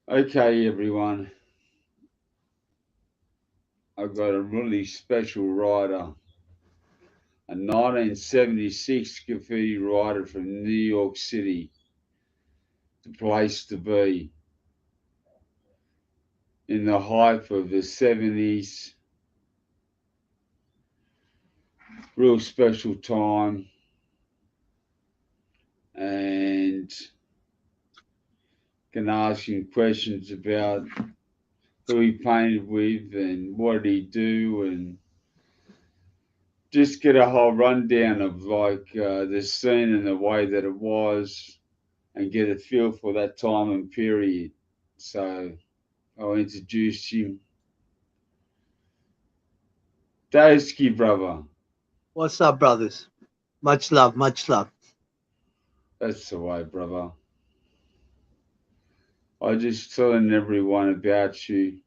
Okay, everyone, I've got a really special writer, a 1976 graffiti writer from New York City, the place to be in the hype of the 70s, real special time, and can ask him questions about who he painted with and what did he do and just get a whole rundown of the scene and the way that it was and get a feel for that time and period. So I'll introduce him. Daveski, brother. What's up, brothers? Much love, much love. That's the way, brother. I just telling everyone about you,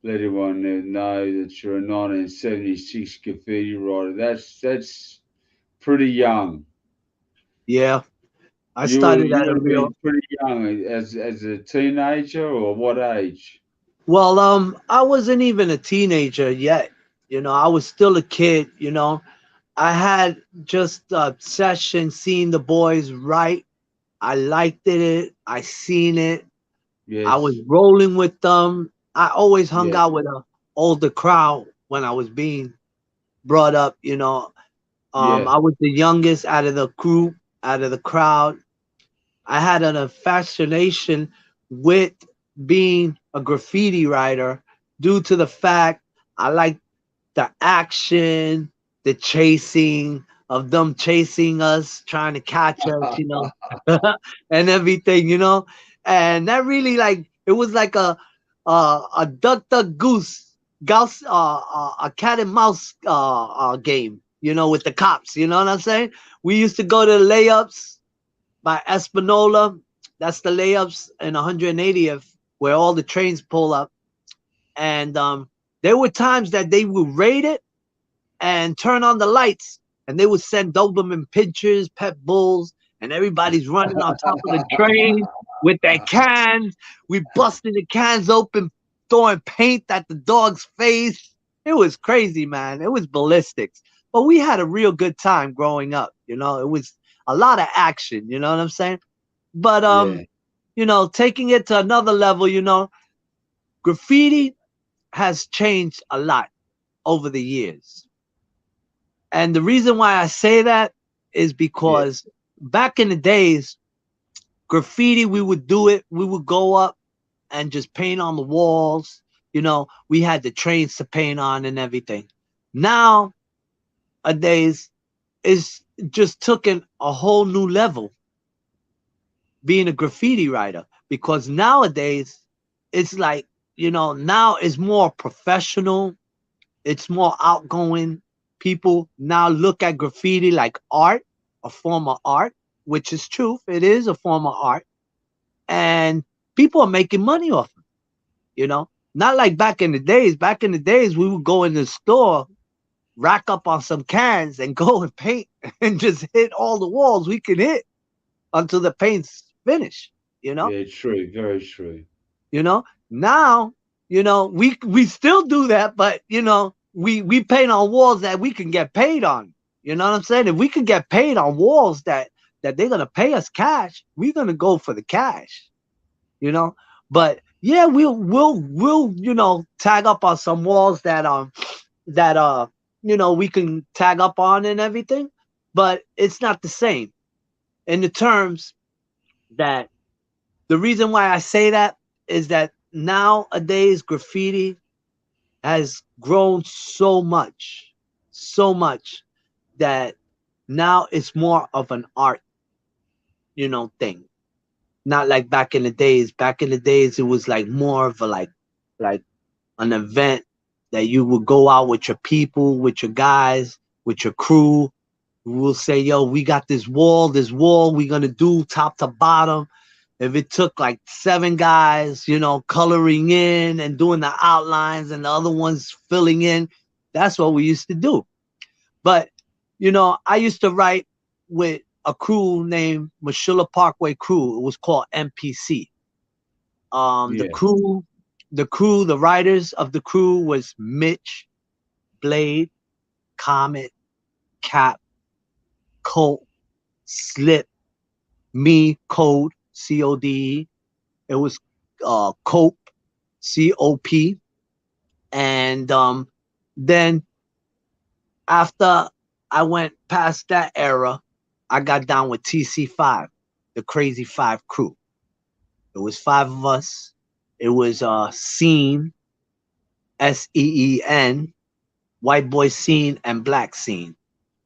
let everyone know that you're a 1976 graffiti writer. That's pretty young. Yeah, I You would started you at a would have real been pretty young as a teenager, or what age? well. I wasn't even a teenager yet. I was still a kid. I had just a session seeing the boys write. I liked it. I seen it. I was Yes, rolling with them. I always hung yeah, out with a older crowd when I was being brought up. yeah. I was the youngest out of the group, out of the crowd. I had a fascination with being a graffiti writer due to the fact I like the action, the chasing of them chasing us, trying to catch us, and everything. And that really like it was like a duck goose, a cat and mouse game, with the cops. You know what I'm saying? We used to go to layups by Espanola. That's the layups in 180th where all the trains pull up. And there were times that they would raid it and turn on the lights, and they would send Doberman pinchers, pet bulls, and everybody's running on top of the train with their cans. We busted the cans open, throwing paint at the dog's face. It was crazy, man. It was ballistics. But we had a real good time growing up. It was a lot of action. You know what I'm saying? But Yeah, taking it to another level, graffiti has changed a lot over the years. And the reason why I say that is yeah, because back in the days, graffiti, we would do it. We would go up and just paint on the walls. We had the trains to paint on and everything. Nowadays, it's just taken a whole new level being a graffiti writer because nowadays it's like, now it's more professional, it's more outgoing. People now look at graffiti like art, a form of art, which is truth. It is a form of art. And people are making money off it, you know? Not like back in the days. Back in the days, we would go in the store, rack up on some cans, and go and paint and just hit all the walls we could hit until the paint's finished, you know? yeah. True, very true. You know, now, we still do that, but we paint on walls that we can get paid on. You know what I'm saying? If we could get paid on walls that they're gonna pay us cash, we're gonna go for the cash. You know, but yeah, we'll tag up on some walls that we can tag up on and everything, but it's not the same in the terms that the reason why I say that is that nowadays graffiti has grown so much that now it's more of an art, thing. Not like back in the days. Back in the days, it was like more of a like an event that you would go out with your people, with your guys, with your crew. We'll say, yo, we got this wall we're gonna do top to bottom. If it took like 7 guys, coloring in and doing the outlines and the other ones filling in, that's what we used to do. But, I used to write with a crew named Mashila Parkway crew. It was called MPC. The Yeah. crew, the writers of the crew was Mitch, Blade, Comet, Cap, Colt, Slip, me, Code, CODE. It was Cope, COP. And then after I went past that era, I got down with TC5, the Crazy Five crew. It was five of us. It was Scene, SEEN, White Boy Scene, and Black Scene.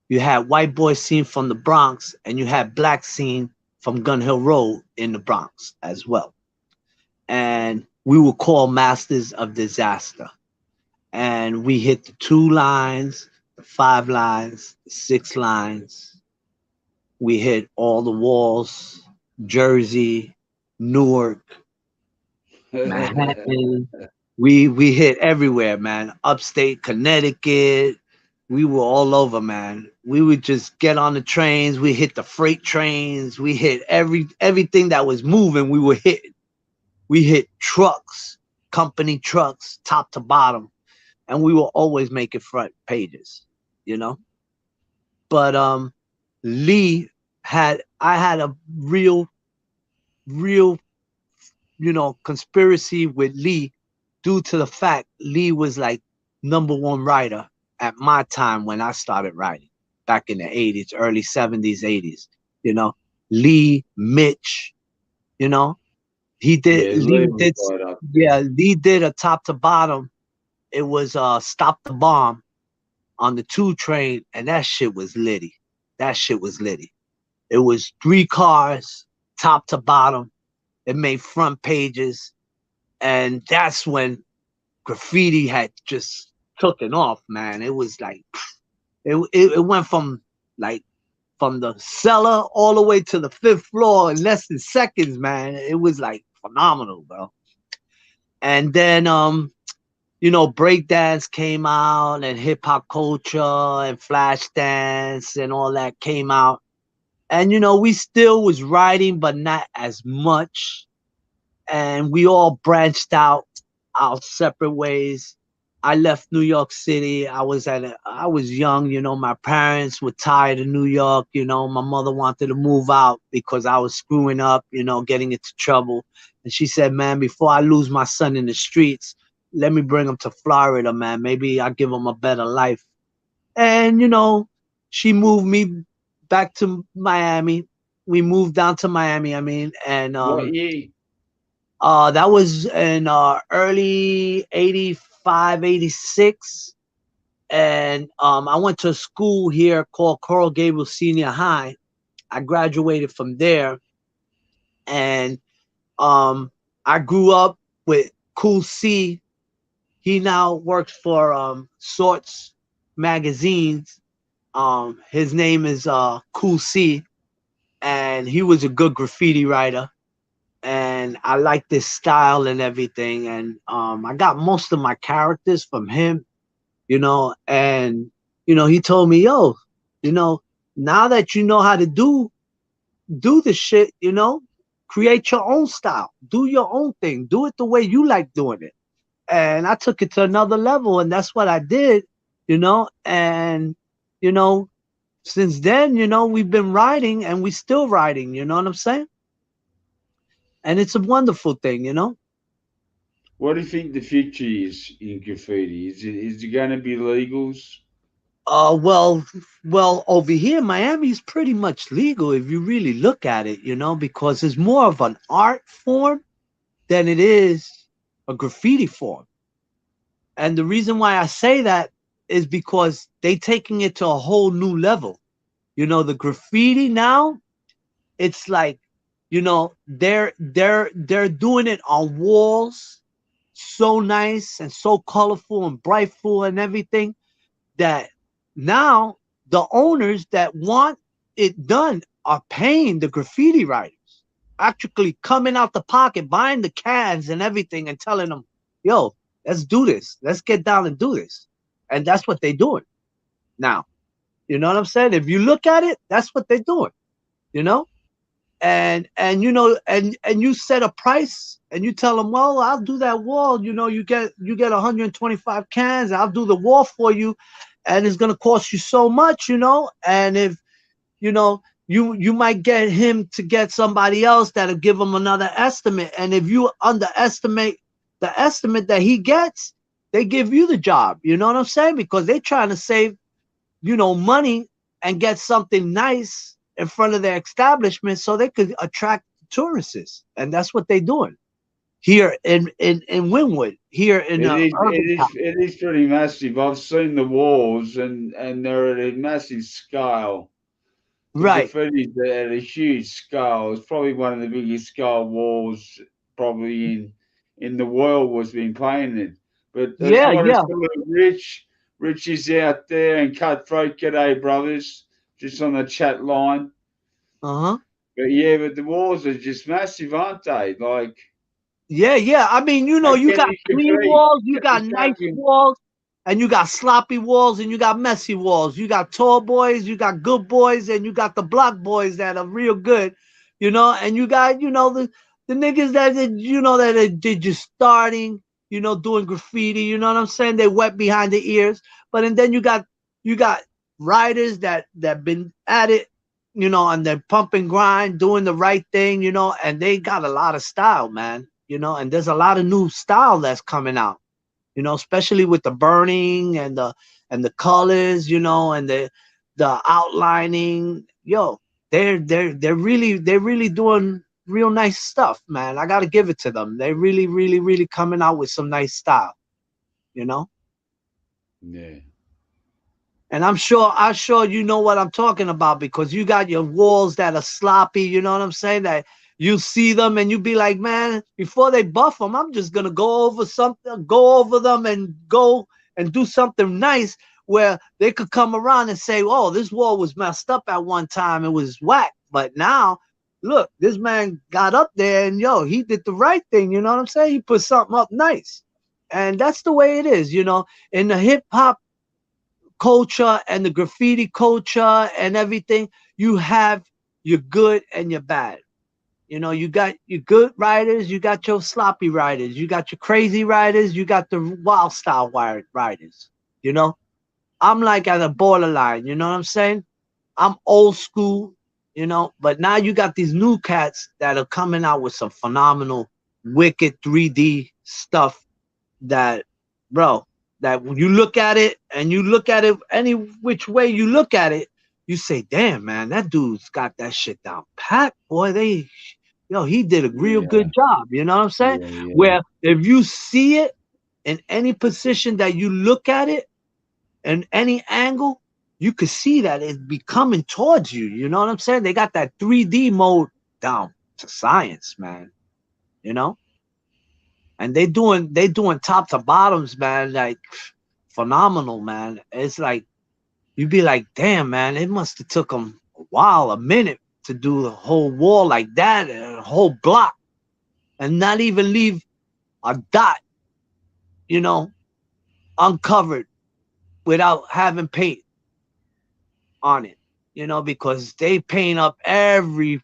You had White Boy Scene from the Bronx, and you had Black Scene from Gun Hill Road in the Bronx as well. And we were called Masters of Disaster. And we hit the 2 lines, the 5 lines, the 6 lines. We hit all the walls, Jersey, Newark, Manhattan. We hit everywhere, man. Upstate Connecticut. We were all over, man. We would just get on the trains. We hit the freight trains. We hit everything that was moving. We were hitting. We hit trucks, company trucks, top to bottom, and we were always making front pages, you know. But Lee I had a real, conspiracy with Lee due to the fact Lee was like #1 writer at my time when I started writing back in the 80s, early 70s, 80s. You know, Lee, Mitch, you know, Yeah, Lee was right up there. Lee did a top to bottom. It was Stop the Bomb on the 2 train, and that shit was litty. That shit was litty. It was 3 cars, top to bottom. It made front pages, and that's when graffiti had just taken off, man. It was like it went from the cellar all the way to the 5th floor in less than seconds, man. It was like phenomenal, bro. And then breakdance came out, and hip hop culture and flash dance and all that came out. And we still was writing, but not as much. And we all branched out our separate ways. I left New York City. I was young, my parents were tired of New York, my mother wanted to move out because I was screwing up, getting into trouble. And she said, man, before I lose my son in the streets, let me bring him to Florida, man. Maybe I'll give him a better life. And, she moved me back to Miami. We moved down to Miami, and What year? that was in early 85, 86. And I went to a school here called Coral Gables Senior High. I graduated from there. And I grew up with Cool C. He now works for Sorts Magazines. His name is Cool C. And he was a good graffiti writer. And I like this style and everything. And I got most of my characters from him, and he told me, yo, now that you know how to do the shit, create your own style, do your own thing, do it the way you like doing it. And I took it to another level, and that's what I did, and since then, we've been writing, and we still writing, you know what I'm saying? And it's a wonderful thing, What do you think the future is in graffiti? Is it going to be legals? Well, over here, Miami is pretty much legal if you really look at it, because it's more of an art form than it is a graffiti form. And the reason why I say that is because they taking it to a whole new level. The graffiti now, it's like, they're doing it on walls, so nice and so colorful and brightful and everything, that now the owners that want it done are paying the graffiti writers, actually coming out the pocket, buying the cans and everything, and telling them, yo, let's do this. Let's get down and do this. And that's what they're doing now. You know what I'm saying? If you look at it, that's what they're doing, and you know, and you set a price and you tell them, well, I'll do that wall, you know, you get 125 cans, I'll do the wall for you, and it's gonna cost you so much, you know. And if you know, you might get him to get somebody else that'll give him another estimate, and if you underestimate the estimate that he gets, they give you the job, you know what I'm saying, because they're trying to save, you know, money and get something nice in front of their establishment so they could attract tourists. And that's what they're doing here in Winwood, here in urban town. It is pretty massive. I've seen the walls, and they're at a massive scale. The Right. graffiti's at a huge scale. It's probably one of the biggest scale walls probably in the world was being painted. But there's Yeah, one of yeah. Rich is out there, and Cutthroat, g'day brothers, just on the chat line. Uh-huh. But yeah, but the walls are just massive, aren't they? Like, Yeah, yeah. I mean, you know, how you can got you clean compete? walls, you got nice walls, and you got sloppy walls, and you got messy walls. You got tall boys, you got good boys, and you got the block boys that are real good, you know. And you got, you know, the niggas that you know that they just starting, you know, doing graffiti. You know what I'm saying? They wet behind the ears. But and then you got riders that been at it, you know, and they're pump and grind, doing the right thing, you know, and they got a lot of style, man. You know, and there's a lot of new style that's coming out, you know, especially with the burning and the colors, you know, and the outlining. Yo, they're really doing real nice stuff, man. I gotta give it to them. They really coming out with some nice style, you know. Yeah. And I'm sure you know what I'm talking about, because you got your walls that are sloppy, you know what I'm saying? That you see them and you be like, man, before they buff them, I'm just gonna go over them and go and do something nice where they could come around and say, oh, this wall was messed up at one time, it was whack. But now, look, this man got up there and yo, he did the right thing, you know what I'm saying? He put something up nice. And that's the way it is, you know, in the hip hop culture and the graffiti culture and everything, you have your good and your bad. You know, you got your good writers, you got your sloppy writers, you got your crazy writers, you got the wild style writers. You know, I'm like at a borderline, you know what I'm saying? I'm old school, you know, but now you got these new cats that are coming out with some phenomenal, wicked 3D stuff that, bro, that when you look at it and you look at it any which way you look at it, you say, damn, man, that dude's got that shit down pat. Boy, he did a real Yeah. good job. You know what I'm saying? Yeah. Yeah. Where if you see it in any position that you look at it in any angle, you could see that it's be coming towards you. You know what I'm saying? They got that 3D mode down to science, man. You know? And they doing top to bottoms, man, like phenomenal, man. It's like you'd be like, damn, man, it must have took them a minute to do the whole wall like that, and a whole block, and not even leave a dot, you know, uncovered without having paint on it, you know, because they paint up every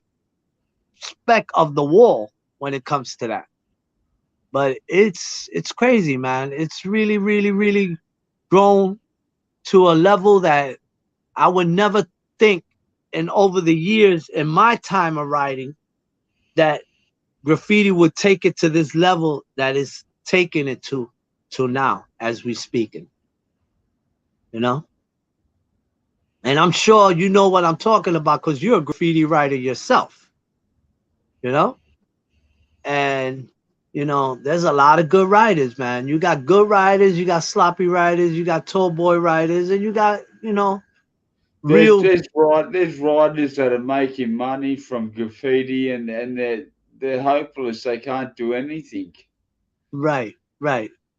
speck of the wall when it comes to that. But it's crazy, man. It's really grown to a level that I would never think in over the years in my time of writing that graffiti would take it to this level that is taking it to now as we speaking, you know. And I'm sure you know what I'm talking about because you're a graffiti writer yourself, you know. And you know, there's a lot of good writers, man. You got good writers, you got sloppy writers, you got tall boy writers, and you got, you know, real There's writers that are making money from graffiti, and they're hopeless. They can't do anything, right.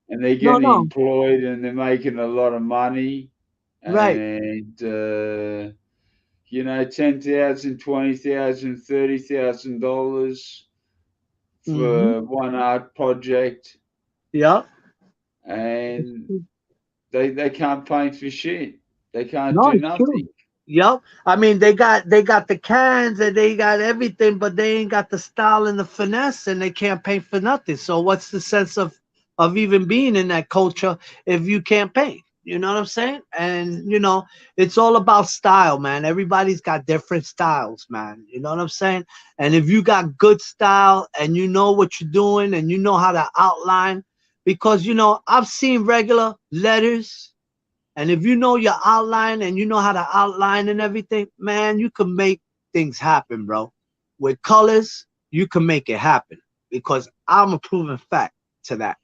and they're No, getting no, employed, and they're making a lot of money, right. and you know, 10,000, 20,000, $30,000 Mm-hmm. for one art project, Yeah. and they can't paint for shit. They can't No, do it's true. nothing. Yup. I mean, they got the cans and they got everything, but they ain't got the style and the finesse, and they can't paint for nothing. So what's the sense of even being in that culture if you can't paint? You know what I'm saying? And it's all about style, man. Everybody's got different styles, man. You know what I'm saying? And if you got good style and you know what you're doing and you know how to outline, because I've seen regular letters, and if you know your outline and you know how to outline and everything, man, you can make things happen, bro. With colors, you can make it happen because I'm a proven fact to that.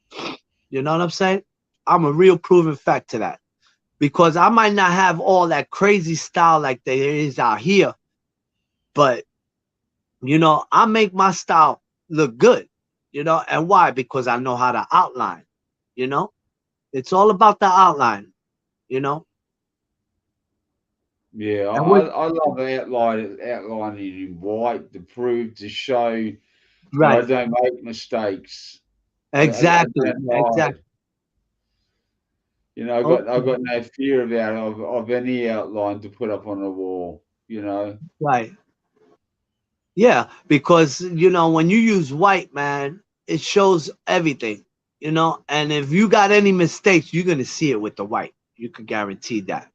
You know what I'm saying? I'm a real proven fact to that because I might not have all that crazy style like there is out here, but I make my style look good, and why? Because I know how to outline, you know? It's all about the outline, you know? Yeah, And what I love outlining in white to prove to show that I right. don't make mistakes. I Exactly. don't Exactly. hide. I Okay. got no fear of any outline to put up on a wall. You know. Right. Yeah, because when you use white, man, it shows everything. And if you got any mistakes, you're gonna see it with the white. You can guarantee that.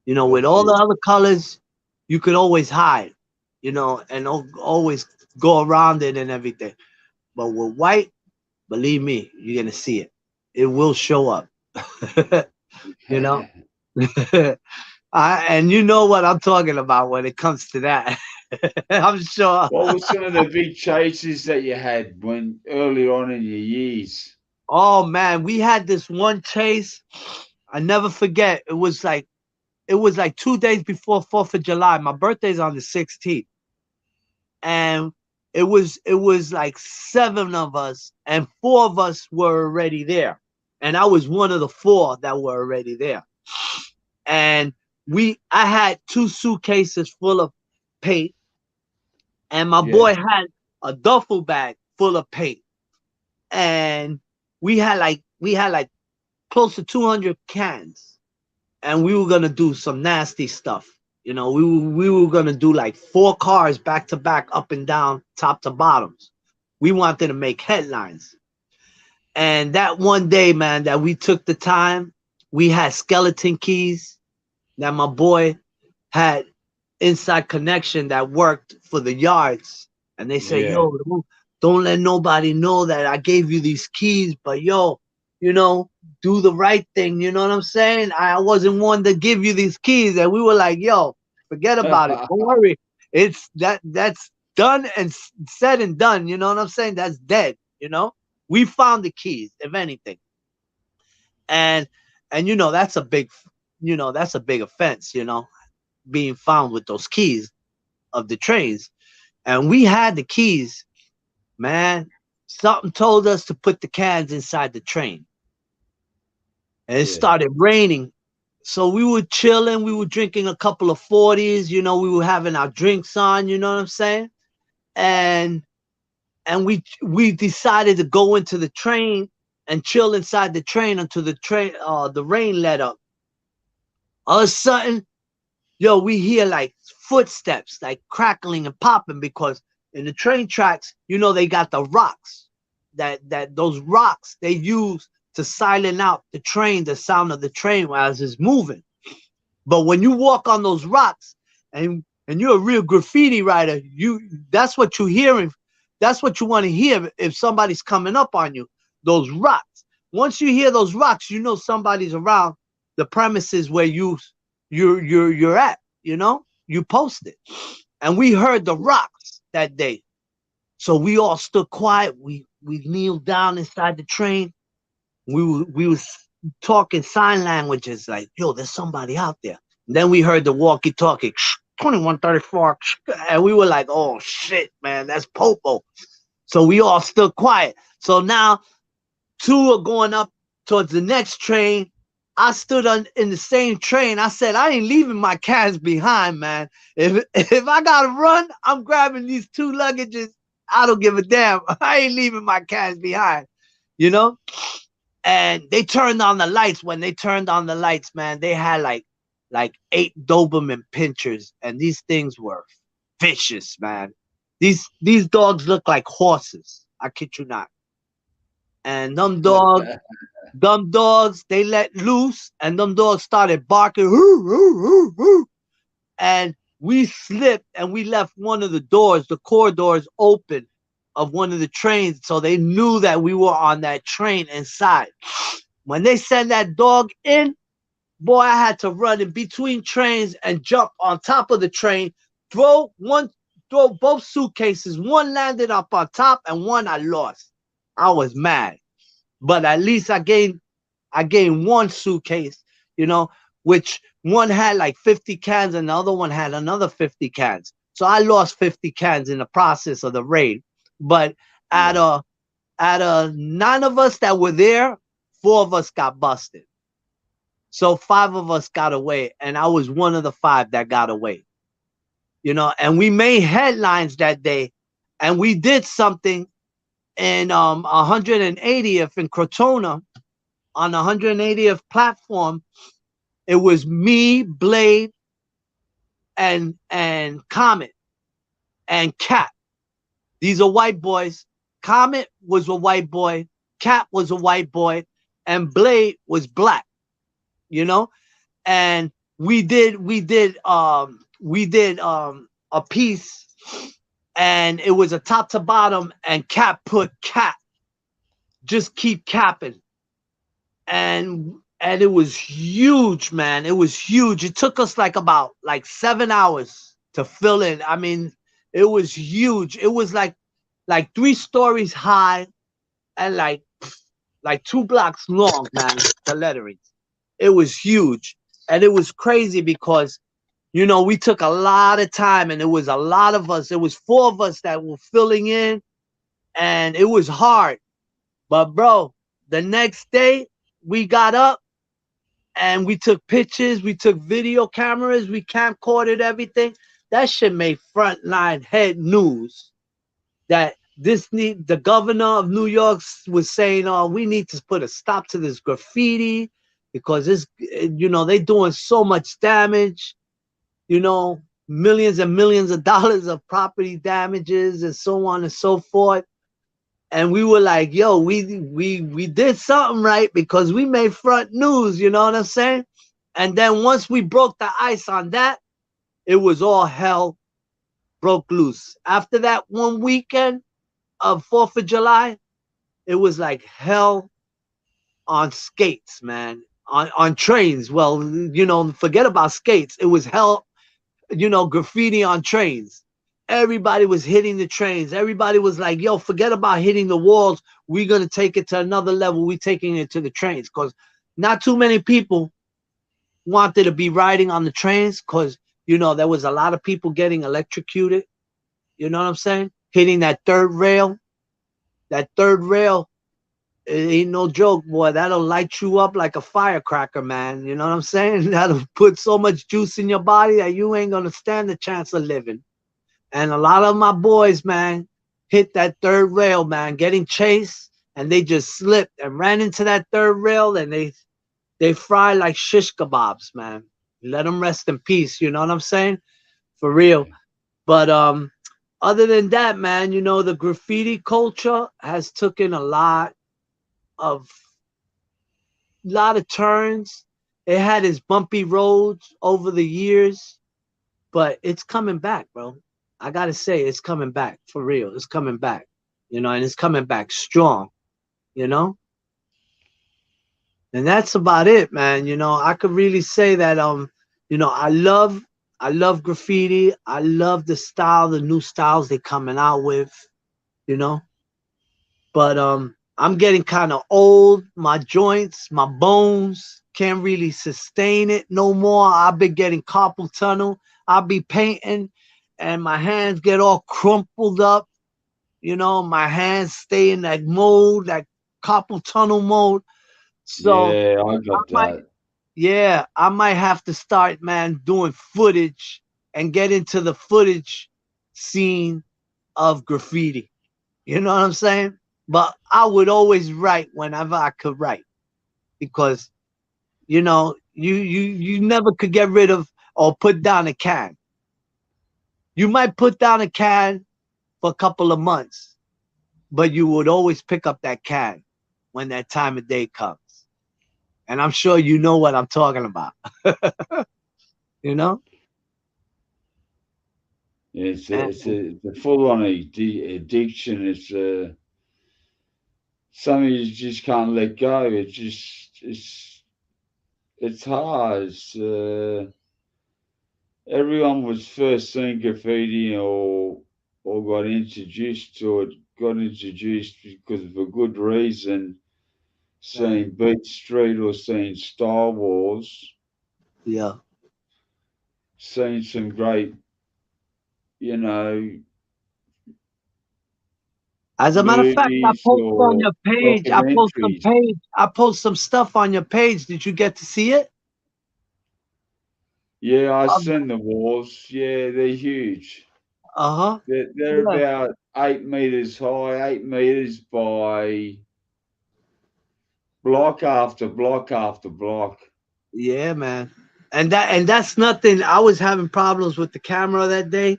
With That's all the it. other colors, you could always hide, and always go around it and everything. But with white, believe me, you're gonna see it. It will show up. you know. And you know what I'm talking about when it comes to that. I'm sure. What were some of the big chases that you had when early on in your years? Oh man, we had this one chase. I never forget. It was like 2 days before 4th of July. My birthday's on the 16th. And it was like seven of us, and four of us were already there. And I was one of the four that were already there. And I had two suitcases full of paint, and my Yeah, boy had a duffel bag full of paint. And we had like close to 200 cans, and we were gonna do some nasty stuff. We were gonna do like four cars back to back, up and down, top to bottoms. We wanted to make headlines. And that one day, man, that we took the time, we had skeleton keys that my boy had inside connection that worked for the yards. And they said, yeah. yo, don't let nobody know that I gave you these keys, but yo, you know, do the right thing. You know what I'm saying? I wasn't one to give you these keys. And we were like, yo, forget about it. Don't worry. That's done and said and done. You know what I'm saying? That's dead. We found the keys, if anything. And that's a big offense, being found with those keys of the trains. And we had the keys, man. Something told us to put the cans inside the train. And it Yeah, started raining. So we were chilling, we were drinking a couple of 40s, we were having our drinks on, you know what I'm saying? And we decided to go into the train and chill inside the train until the rain let up. All of a sudden, yo, we hear like footsteps, like crackling and popping, because in the train tracks, they got the rocks. Those rocks they use to silence out the train, the sound of the train as it's moving. But when you walk on those rocks and you're a real graffiti writer, that's what you're hearing. That's what you want to hear if somebody's coming up on you. Those rocks. Once you hear those rocks, you know somebody's around the premises where you're at. You posted, and we heard the rocks that day. So we all stood quiet. We kneeled down inside the train. We was talking sign languages like, yo, there's somebody out there. And then we heard the walkie-talkie, 2134, and we were like, oh shit, man, that's Popo. So we all stood quiet. So now two are going up towards the next train. I stood in the same train. I said, I ain't leaving my cans behind, man. If I gotta run, I'm grabbing these two luggages. I don't give a damn. I ain't leaving my cans behind, you know? And they turned on the lights. When they turned on the lights, man, they had like like 8 Doberman pinchers, and these things were vicious, man. These dogs look like horses. I kid you not. And them dogs, they let loose, and them dogs started barking. Hoo, hoo, hoo, hoo. And we slipped, and we left one of the doors, the corridors, open of one of the trains, so they knew that we were on that train inside. When they sent that dog in, boy, I had to run in between trains and jump on top of the train, throw both suitcases. One landed up on top, and one I lost. I was mad, but at least I gained one suitcase, you know, which one had like 50 cans and the other one had another 50 cans. So I lost 50 cans in the process of the raid. But out of 9 of us that were there, 4 of us got busted. So 5 of us got away, and I was one of the 5 that got away. You know, and we made headlines that day, and we did something in 180th in Crotona. On the 180th platform, it was me, Blade, and Comet, and Cap. These are white boys. Comet was a white boy, Cap was a white boy, and Blade was black. You know, and we did a piece, and it was a top to bottom, and Cap put Cap, just keep capping. And it was huge, man. It was huge. It took us about 7 hours to fill in. I mean, it was huge. It was like 3 stories high and like 2 blocks long, man, the lettering. It was huge. And it was crazy because, you know, we took a lot of time, and it was a lot of us. It was 4 of us that were filling in, and it was hard. But bro, the next day we got up and we took pictures, we took video cameras, we camcorded everything. That shit made frontline head news. That the governor of New York was saying, "Oh, we need to put a stop to this graffiti because this, you know, they doing so much damage, you know, millions and millions of dollars of property damages and so on and so forth." And we were like, yo, we did something right because we made front news, you know what I'm saying? And then once we broke the ice on that, it was all hell broke loose. After that one weekend of 4th of July, it was like hell on skates, man, on trains. Well, you know, forget about skates. It was hell, you know, graffiti on trains. Everybody was hitting the trains. Everybody was like, yo, forget about hitting the walls. We're going to take it to another level. We're taking it to the trains because not too many people wanted to be riding on the trains because, you know, there was a lot of people getting electrocuted. You know what I'm saying? Hitting that third rail. That third rail, it ain't no joke, boy. That'll light you up like a firecracker, man. You know what I'm saying? That'll put so much juice in your body that you ain't going to stand a chance of living. And a lot of my boys, man, hit that third rail, man, getting chased, and they just slipped and ran into that third rail, and they fry like shish kebabs, man. Let them rest in peace, you know what I'm saying? For real. But other than that, man, you know, the graffiti culture has taken a lot of turns. It had its bumpy roads over the years, but it's coming back, bro. I gotta say, it's coming back for real. It's coming back, you know, and it's coming back strong, you know. And that's about it, man. You know, I could really say that, you know, I love graffiti. I love the style, the new styles they're coming out with, you know. But I'm getting kind of old. My joints, my bones can't really sustain it no more. I've been getting carpal tunnel. I'll be painting, and my hands get all crumpled up. You know, my hands stay in that mode, that carpal tunnel mode. So yeah, I got that. I might have to start, man, doing footage and get into the footage scene of graffiti. You know what I'm saying? But I would always write whenever I could write because, you know, You never could get rid of or put down a can. You might put down a can for a couple of months, but you would always pick up that can when that time of day comes. And I'm sure you know what I'm talking about. You know? Yeah, And, it's a full on addiction. Something you just can't let go. It's hard. Everyone was first seeing graffiti or got introduced to it. Got introduced because of a good reason. Seeing Beat Street or seeing Star Wars. yeah. Seeing some great, you know, As a matter of fact, I movies post on or your page. documentaries. I post some stuff on your page. Did you get to see it? Yeah, I Um, seen the walls. Yeah, they're huge. uh-huh. They're Yeah. about 8 meters high, 8 meters by block after block after block. Yeah, man. And that's nothing. I was having problems with the camera that day,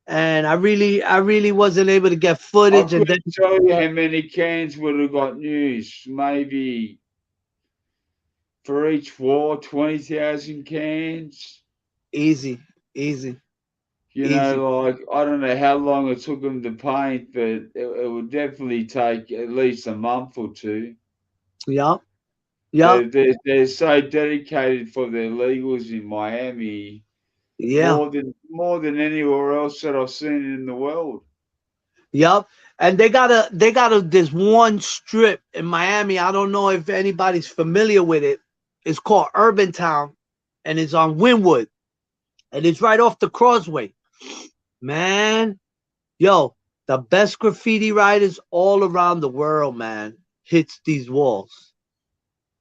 and I really wasn't able to get I footage. And then couldn't tell you how many cans would have got used. Maybe for each wall, 20,000 cans. easy, easy, You easy. know, like I don't know how long it took them to paint, but it would definitely take at least a month or two. Yup, yup, They're so dedicated for their legals in Miami, yeah, more than anywhere else that I've seen in the world. yup. And they got a this one strip in Miami. I don't know if anybody's familiar with it. It's called Urban Town, and it's on Winwood, and it's right off the Causeway. Man, yo, the best graffiti writers all around the world, man, hits these walls.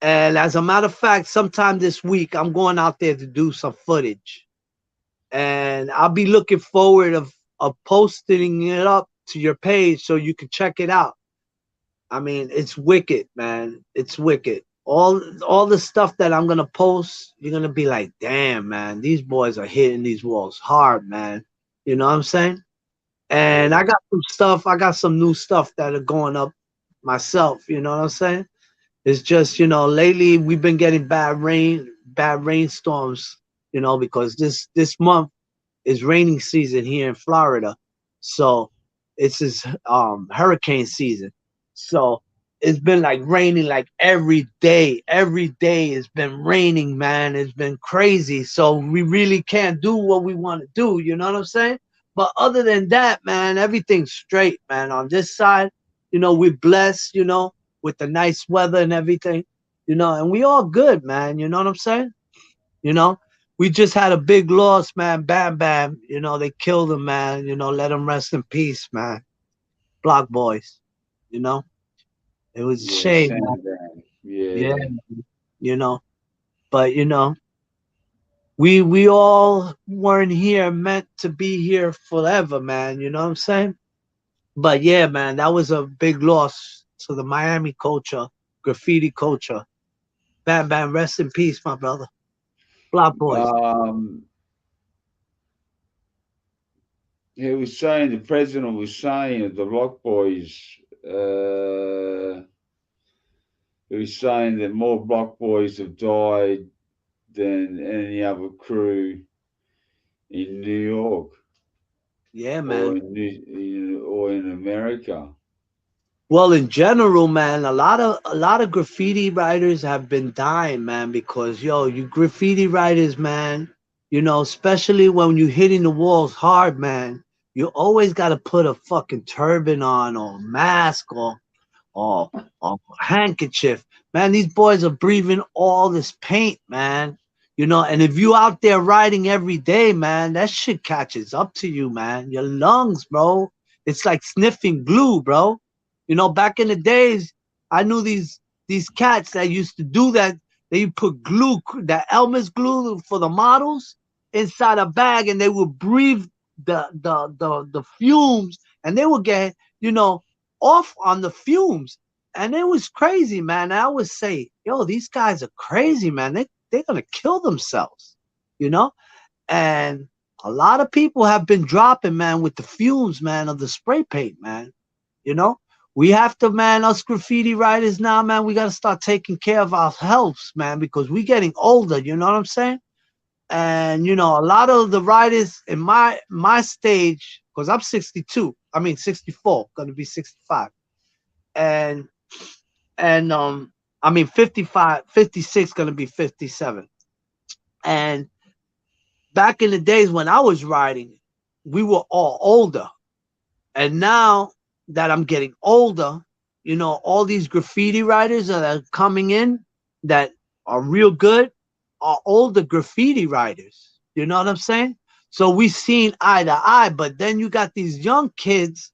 And as a matter of fact, sometime this week, I'm going out there to do some footage. And I'll be looking forward of posting it up to your page so you can check it out. I mean, it's wicked, man. It's wicked. All the stuff that I'm gonna post, you're gonna be like, damn, man, these boys are hitting these walls hard, man. You know what I'm saying? And Yeah, I got some stuff, I got some new stuff that are going up myself, you know what I'm saying? It's just, lately we've been getting bad rainstorms, because this month is raining season here in Florida. So it's this hurricane season. So it's been like raining like every day. Every day it's been raining, man. It's been crazy. So we really can't do what we want to do, you know what I'm saying? But other than that, man, everything's straight, man. On this side, we're blessed, with the nice weather and everything, and we all good, man. You know what I'm saying? You know, we just had a big loss, man. Bam Bam. They killed him, man. Let him rest in peace, man. Block boys. You know, it was a yeah, shame, man. Sandman. Yeah, Yeah, you know, but we all weren't here meant to be here forever, man. You know what I'm saying? But yeah, man, that was a big loss to the Miami culture, graffiti culture. Bam Bam, rest in peace, my brother. Block boys. um, he was saying the president was saying of the Rock Boys. Uh, he was saying that more Block Boys have died than any other crew in New York Yeah, man. or in America. Well, in general, man, a lot of graffiti writers have been dying, man, because you graffiti writers, man, especially when you hitting the walls hard, man, you always got to put a fucking turban on or mask or handkerchief. Man, these boys are breathing all this paint, man. And if you out there riding every day, man, that shit catches up to you, man. Your lungs, bro. It's like sniffing glue, bro. Back in the days, I knew these cats that used to do that. They put glue, that Elmer's glue for the models inside a bag, and they would breathe the fumes, and they would get, off on the fumes. And it was crazy, man. I would say, yo, these guys are crazy, man. they're gonna kill themselves, you know. And a lot of people have been dropping, man, with the fumes, man, of the spray paint, man. You know, we have to, man, us graffiti writers now, man, we got to start taking care of our health, man, because we're getting older. You know what I'm saying? And, you know, a lot of the writers in my stage, because I'm 62, I mean, 64, going to be 65. And, I mean, 55, 56, going to be 57. And back in the days when I was writing, we were all older. And now that I'm getting older, you know, all these graffiti writers that are coming in that are real good are older graffiti writers. You know what I'm saying? So we seen eye to eye, but then you got these young kids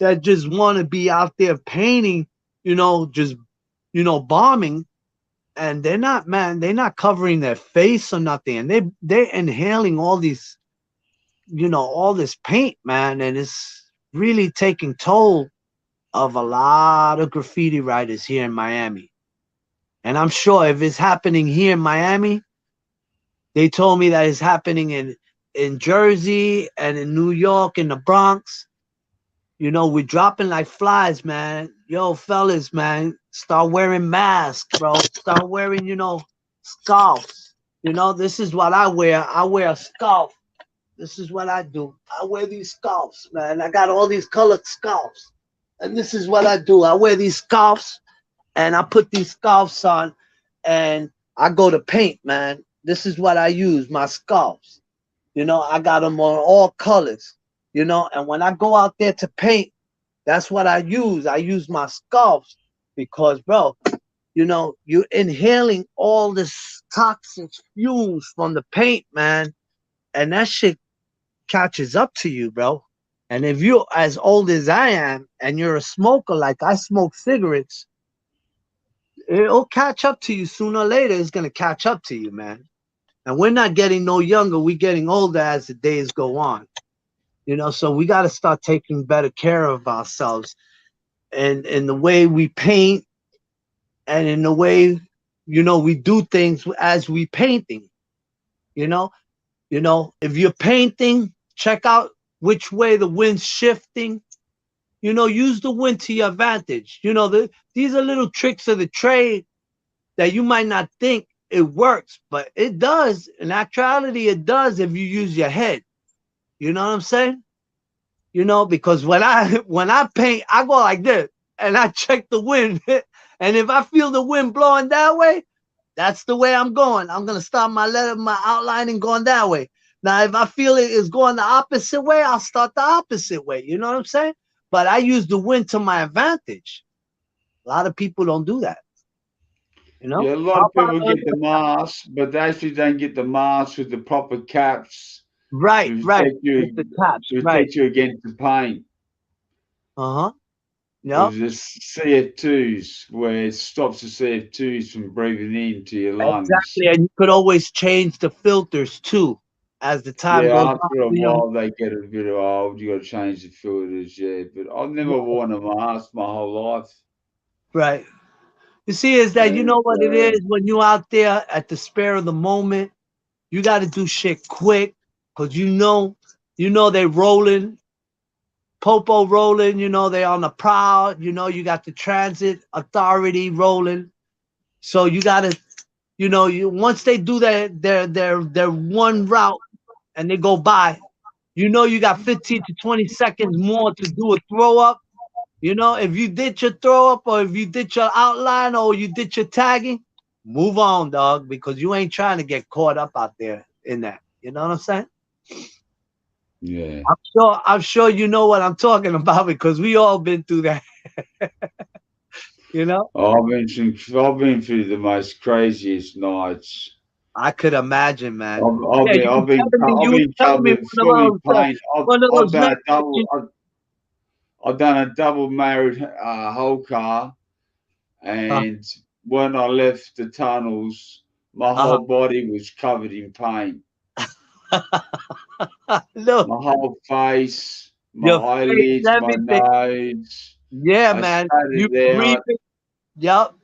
that just want to be out there painting, you know, just, you know, bombing. And they're not, man, they're not covering their face or nothing. And they're inhaling all these, you know, all this paint, man. And it's really taking toll of a lot of graffiti writers here in Miami. And I'm sure if it's happening here in Miami, they told me that it's happening in Jersey and in New York, in the Bronx. You know, we're dropping like flies, man. Yo, fellas, man, start wearing masks, bro. Start wearing, you know, scarves. You know, this is what I wear. I wear a scarf. This is what I do. I wear these scarves, man. I got all these colored scarves. And this is what I do. I wear these scarves and I put these scarves on and I go to paint, man. This is what I use, my scarves. You know, I got them on all colors, you know, and when I go out there to paint, that's what I use. I use my scarves because, bro, you know, you're inhaling all this toxic fumes from the paint, man. And that shit catches up to you, bro. And if you're as old as I am and you're a smoker, like I smoke cigarettes, it'll catch up to you sooner or later. It's going to catch up to you, man. And we're not getting no younger. We're getting older as the days go on. You know, so we got to start taking better care of ourselves and in the way we paint and in the way, you know, we do things as we painting, you know. You know, if you're painting, check out which way the wind's shifting. You know, use the wind to your advantage. You know, these are little tricks of the trade that you might not think it works, but it does. In actuality, it does if you use your head. You know what I'm saying? You know, because when I paint, I go like this and I check the wind. And if I feel the wind blowing that way, that's the way I'm going. I'm gonna start my outlining going that way. Now, if I feel it is going the opposite way, I'll start the opposite way. You know what I'm saying? But I use the wind to my advantage. A lot of people don't do that. You know? Yeah, a lot of people get the mask, but they actually don't get the mask with the proper caps Right, to right. protect you, With the caps, to right. protect you against the paint. Uh-huh. Yep. Because the CF2s, where it stops the CF2s from breathing into your lungs. Exactly. And you could always change the filters too as the time Yeah, goes on. after a You know? while they get a bit old. You got to change the filters. Yeah, but I've never worn a mask my whole life. Right. You see, is that you know And, what it is when you out there at the spare of the moment, you got to do shit quick because you know they rolling, popo rolling. You know they on the prowl. You know you got the transit authority rolling. So you got to, you know, you once they do their one route and they go by, you know you got 15 to 20 seconds more to do a throw up. You know, if you did your throw up or if you did your outline or you did your tagging, move on, dog, because you ain't trying to get caught up out there in that. You know what I'm saying? yeah. I'm sure you know what I'm talking about because we all been through that. You know? I've been through the most craziest nights. I could imagine, man. I've Yeah, been I've been you I've were been telling me covered fully paint. one of I've those done nights a I've done a double married whole car, uh, and when I left the tunnels, my uh, whole body was covered in paint. look, My whole face, my your face and eyelids, my everything. nose. Yeah, I man. spat You it out. breathing. Yup.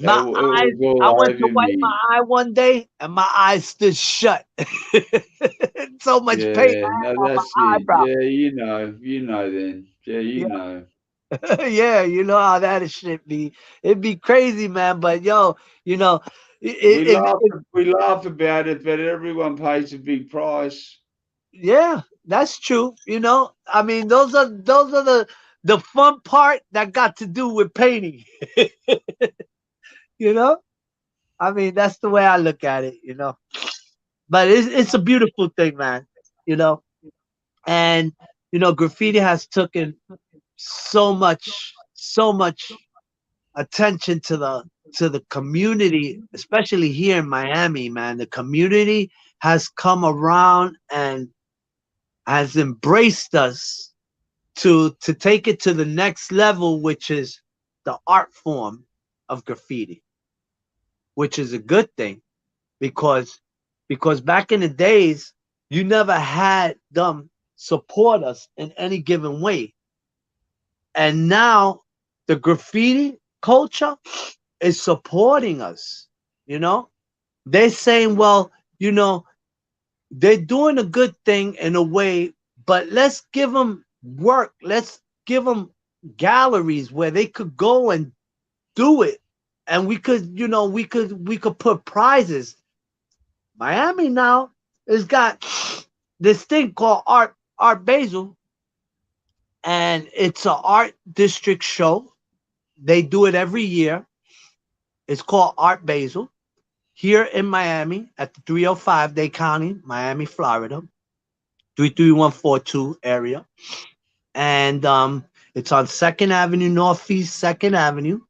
My eyes, it was I all went to over wipe my me. eye one day and my eyes stood shut. So much pain Yeah, I no, had on that's my it. eyebrow. Yeah, you know then. Yeah, you Yeah. know. Yeah, you know how that shit be. It'd be crazy, man. But yo, you know, We laugh about it, but everyone pays a big price. yeah, that's true. You know, I mean, those are the fun part that got to do with painting. You know, I mean, that's the way I look at it. You know, but it's a beautiful thing, man. You know, and you know, graffiti has taken so much attention to the community, especially here in Miami, man. The community has come around and has embraced us to take it to the next level, which is the art form of graffiti, which is a good thing because back in the days you never had them support us in any given way, and now the graffiti culture is supporting us. You know, they're saying, well, you know, they're doing a good thing in a way, but let's give them work. Let's give them galleries where they could go and do it, and we could, you know, we could put prizes. Miami now has got this thing called Art Basel, and it's an art district show. They do it every year. It's called Art Basel here in Miami at the 305 Dade County, Miami, Florida, 33142 area. And it's on 2nd Avenue, Northeast 2nd Avenue.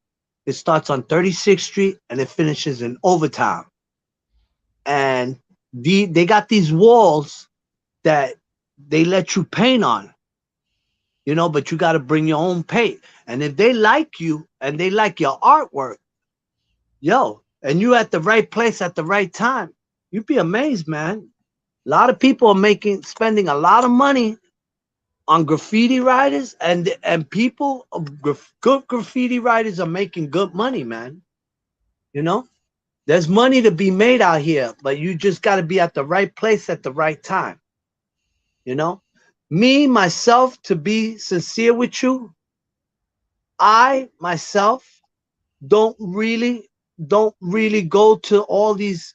It starts on 36th Street and it finishes in Overtown. And they got these walls that they let you paint on, you know, but you got to bring your own paint. And if they like you and they like your artwork, yo, and you at the right place at the right time, you'd be amazed, man. A lot of people are spending a lot of money on graffiti writers, and people, good graffiti writers are making good money, man. You know, there's money to be made out here, but you just got to be at the right place at the right time. You know, me myself, to be sincere with you, I myself don't really go to all these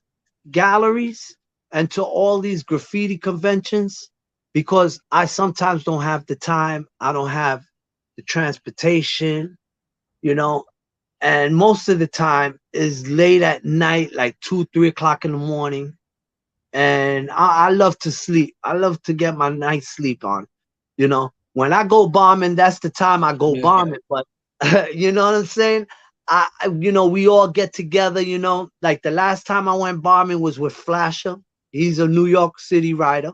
galleries and to all these graffiti conventions because I sometimes don't have the time. I don't have the transportation, you know, and most of the time is late at night, like 2, 3 o'clock in the morning. And I love to sleep. I love to get my night sleep on. You know, when I go bombing, that's the time I go bombing. But you know what I'm saying? You know, we all get together. You know, like the last time I went bombing was with Flasher. He's a New York City writer.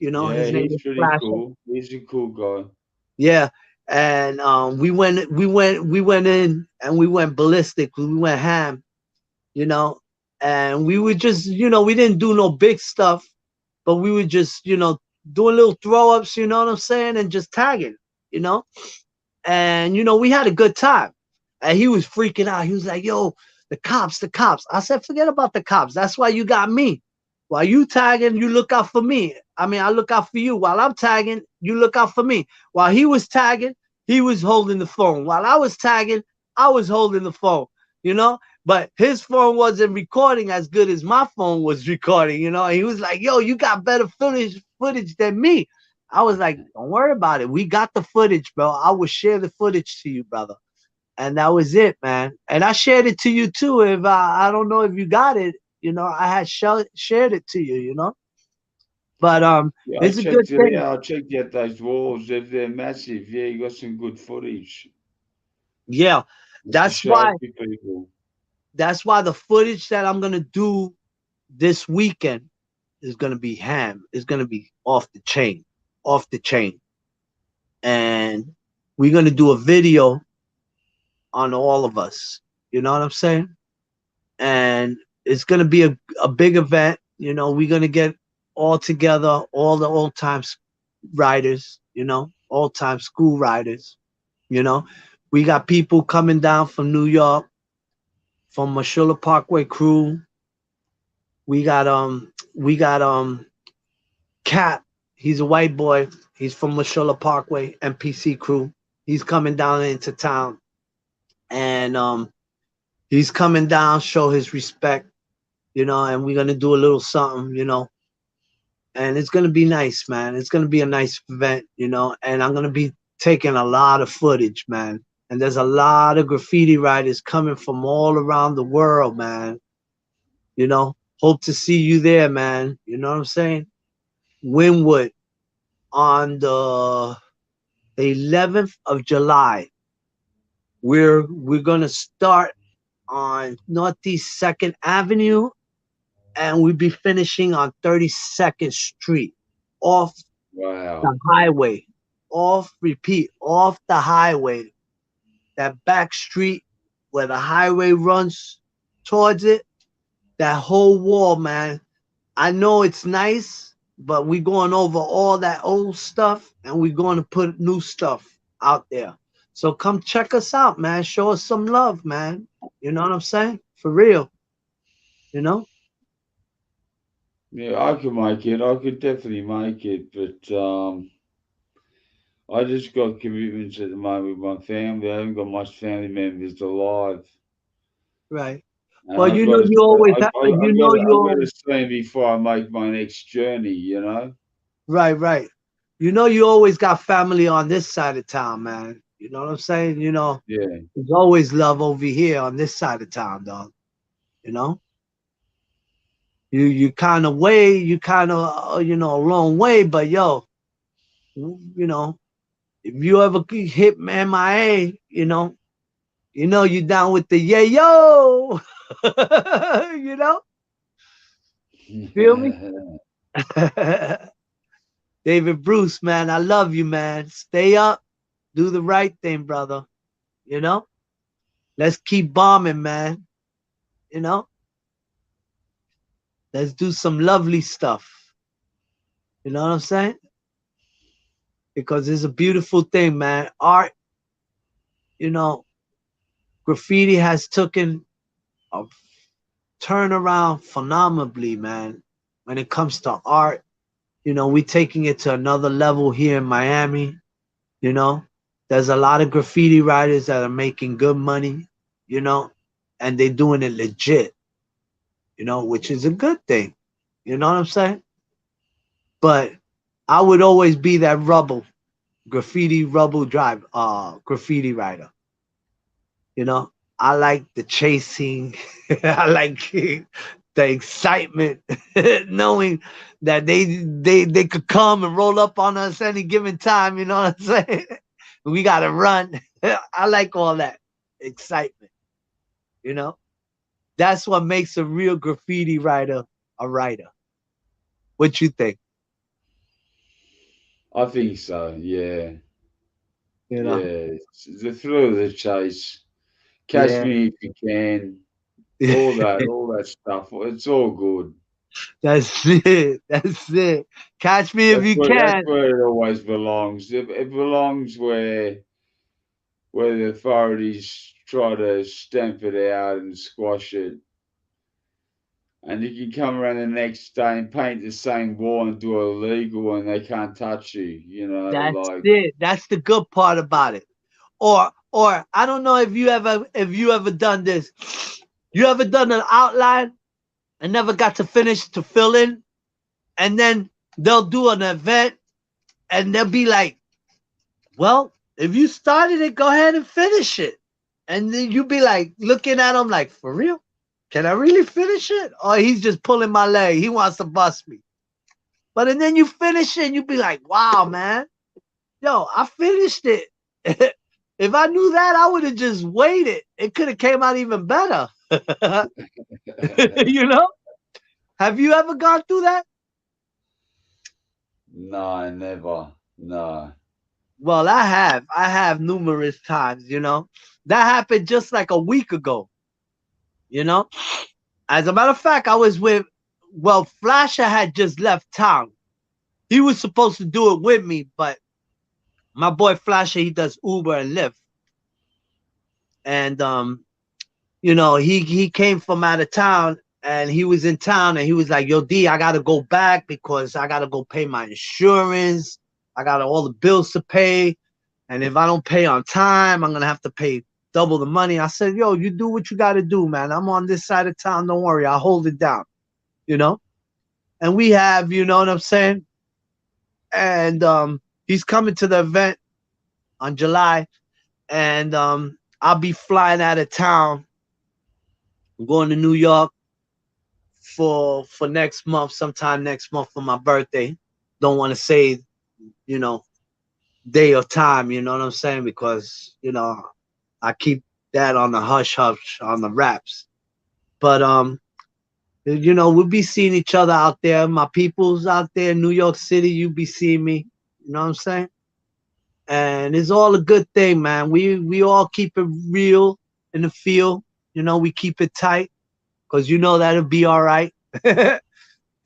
You know, Yeah, his name he's is pretty Flasher. cool. He's a cool guy. Yeah, and we went in and we went ballistic. We went ham. You know, and we would just, you know, we didn't do no big stuff, but we would just, you know, doing little throw ups, you know what I'm saying, and just tagging, you know. And you know, we had a good time. And he was freaking out. He was like, "Yo, the cops, the cops." I said, "Forget about the cops. That's why you got me. While you tagging, you look out for me. I mean, I look out for you. While I'm tagging, you look out for me." While he was tagging, he was holding the phone. While I was tagging, I was holding the phone. You know, but his phone wasn't recording as good as my phone was recording. You know, and he was like, "Yo, you got better footage than me." I was like, "Don't worry about it. We got the footage, bro. I will share the footage to you, brother." And that was it, man. And I shared it to you too. If I don't know if you got it, you know, I had shared it to you, you know. But Yeah, I it's a good checked it thing. out. I checked out those walls. They're massive. Yeah, you got some good footage. Yeah, Just to that's show why. to people. The footage that I'm gonna do this weekend is gonna be ham. It's gonna be off the chain, off the chain, and we're gonna do a video on all of us. You know what I'm saying? And it's gonna be a big event. You know, we're gonna get all together, all the old time riders, you know, old time school riders, you know. We got people coming down from New York, from Mashila Parkway crew. We got Cap. He's a white boy. He's from Mashila Parkway MPC crew. He's coming down into town, and he's coming down, show his respect, you know, and we're gonna do a little something, you know, and it's gonna be nice, man. It's gonna be a nice event, you know, and I'm gonna be taking a lot of footage, man. And there's a lot of graffiti writers coming from all around the world, man. You know, hope to see you there, man. You know what I'm saying? Winwood on the 11th of July. We're gonna start on Northeast 2nd Avenue, and we'll be finishing on 32nd Street, off the highway, off the highway, that back street where the highway runs towards it, that whole wall, man. I know it's nice, but we're going over all that old stuff, and we're going to put new stuff out there. So come check us out, man. Show us some love, man. You know what I'm saying? For real. You know? Yeah, I could make it. I could definitely make it, but I just got commitments at the moment with my family. I haven't got much family members alive. Right. And Well, I've you got know, to, you always have, I've got you to, know, I've got to see 'em before I make my next journey, you know? right, right. You know, you always got family on this side of town, man. You know what I'm saying? You know, Yeah. there's always love over here on this side of town, dog. You know? You kind of way, you kind of, you know, a long way, but yo, you know, if you ever hit MIA, you know you down with the yeah yo. You know? Feel me? David Bruce, man, I love you, man. Stay up, do the right thing, brother. You know? Let's keep bombing, man. You know? Let's do some lovely stuff. You know what I'm saying? Because it's a beautiful thing, man. Art, you know, graffiti has taken a turnaround phenomenally, man. When it comes to art, you know, we're taking it to another level here in Miami. You know, there's a lot of graffiti writers that are making good money, you know, and they're doing it legit, you know, which is a good thing. You know what I'm saying? But I would always be that graffiti writer. You know, I like the chasing. I like the excitement, knowing that they could come and roll up on us any given time. You know what I'm saying? We gotta run. I like all that excitement. You know, that's what makes a real graffiti writer a writer. What you think? I think so, yeah. You know? Yeah. It's the thrill of the chase. Catch Yeah. me if you can. All that stuff. It's all good. That's it. That's it. Catch me if you That's can. where it always belongs. It belongs where the authorities try to stamp it out and squash it. And you can come around the next day and paint the same wall and do it illegal and they can't touch you, you know, That's like it. That's the good part about it. Or I don't know if you ever done this. You ever done an outline and never got to finish to fill in, and then they'll do an event and they'll be like, "Well, if you started it, go ahead and finish it." And then you be like looking at him like, "For real? Can I really finish it? Or he's just pulling my leg. He wants to bust me." But and then you finish it and you be like, "Wow, man. Yo, I finished it." If I knew that, I would have just waited. It could have came out even better. You know? Have you ever gone through that? no, never. No. Well, I have. I have numerous times, you know. That happened just like a week ago, you know? As a matter of fact, I was with, well, Flasher had just left town. He was supposed to do it with me, but my boy Flasher, he does Uber and Lyft. And you know, he came from out of town, and he was in town, and he was like, yo, D, I gotta go back because I gotta go pay my insurance. I got all the bills to pay. And if I don't pay on time, I'm gonna have to pay double the money. I said, yo, you do what you gotta do, man. I'm on this side of town. Don't worry, I'll hold it down, you know? And we have, you know what I'm saying? And he's coming to the event on July, and I'll be flying out of town. I'm going to New York for next month, sometime next month for my birthday. Don't want to say, you know, day or time, you know what I'm saying? Because, you know, I keep that on the hush hush on the raps. But you know, we'll be seeing each other out there. My people's out there in New York City, you be seeing me. You know what I'm saying? And it's all a good thing, man. We all keep it real in the field. You know, we keep it tight because you know that'll be all right.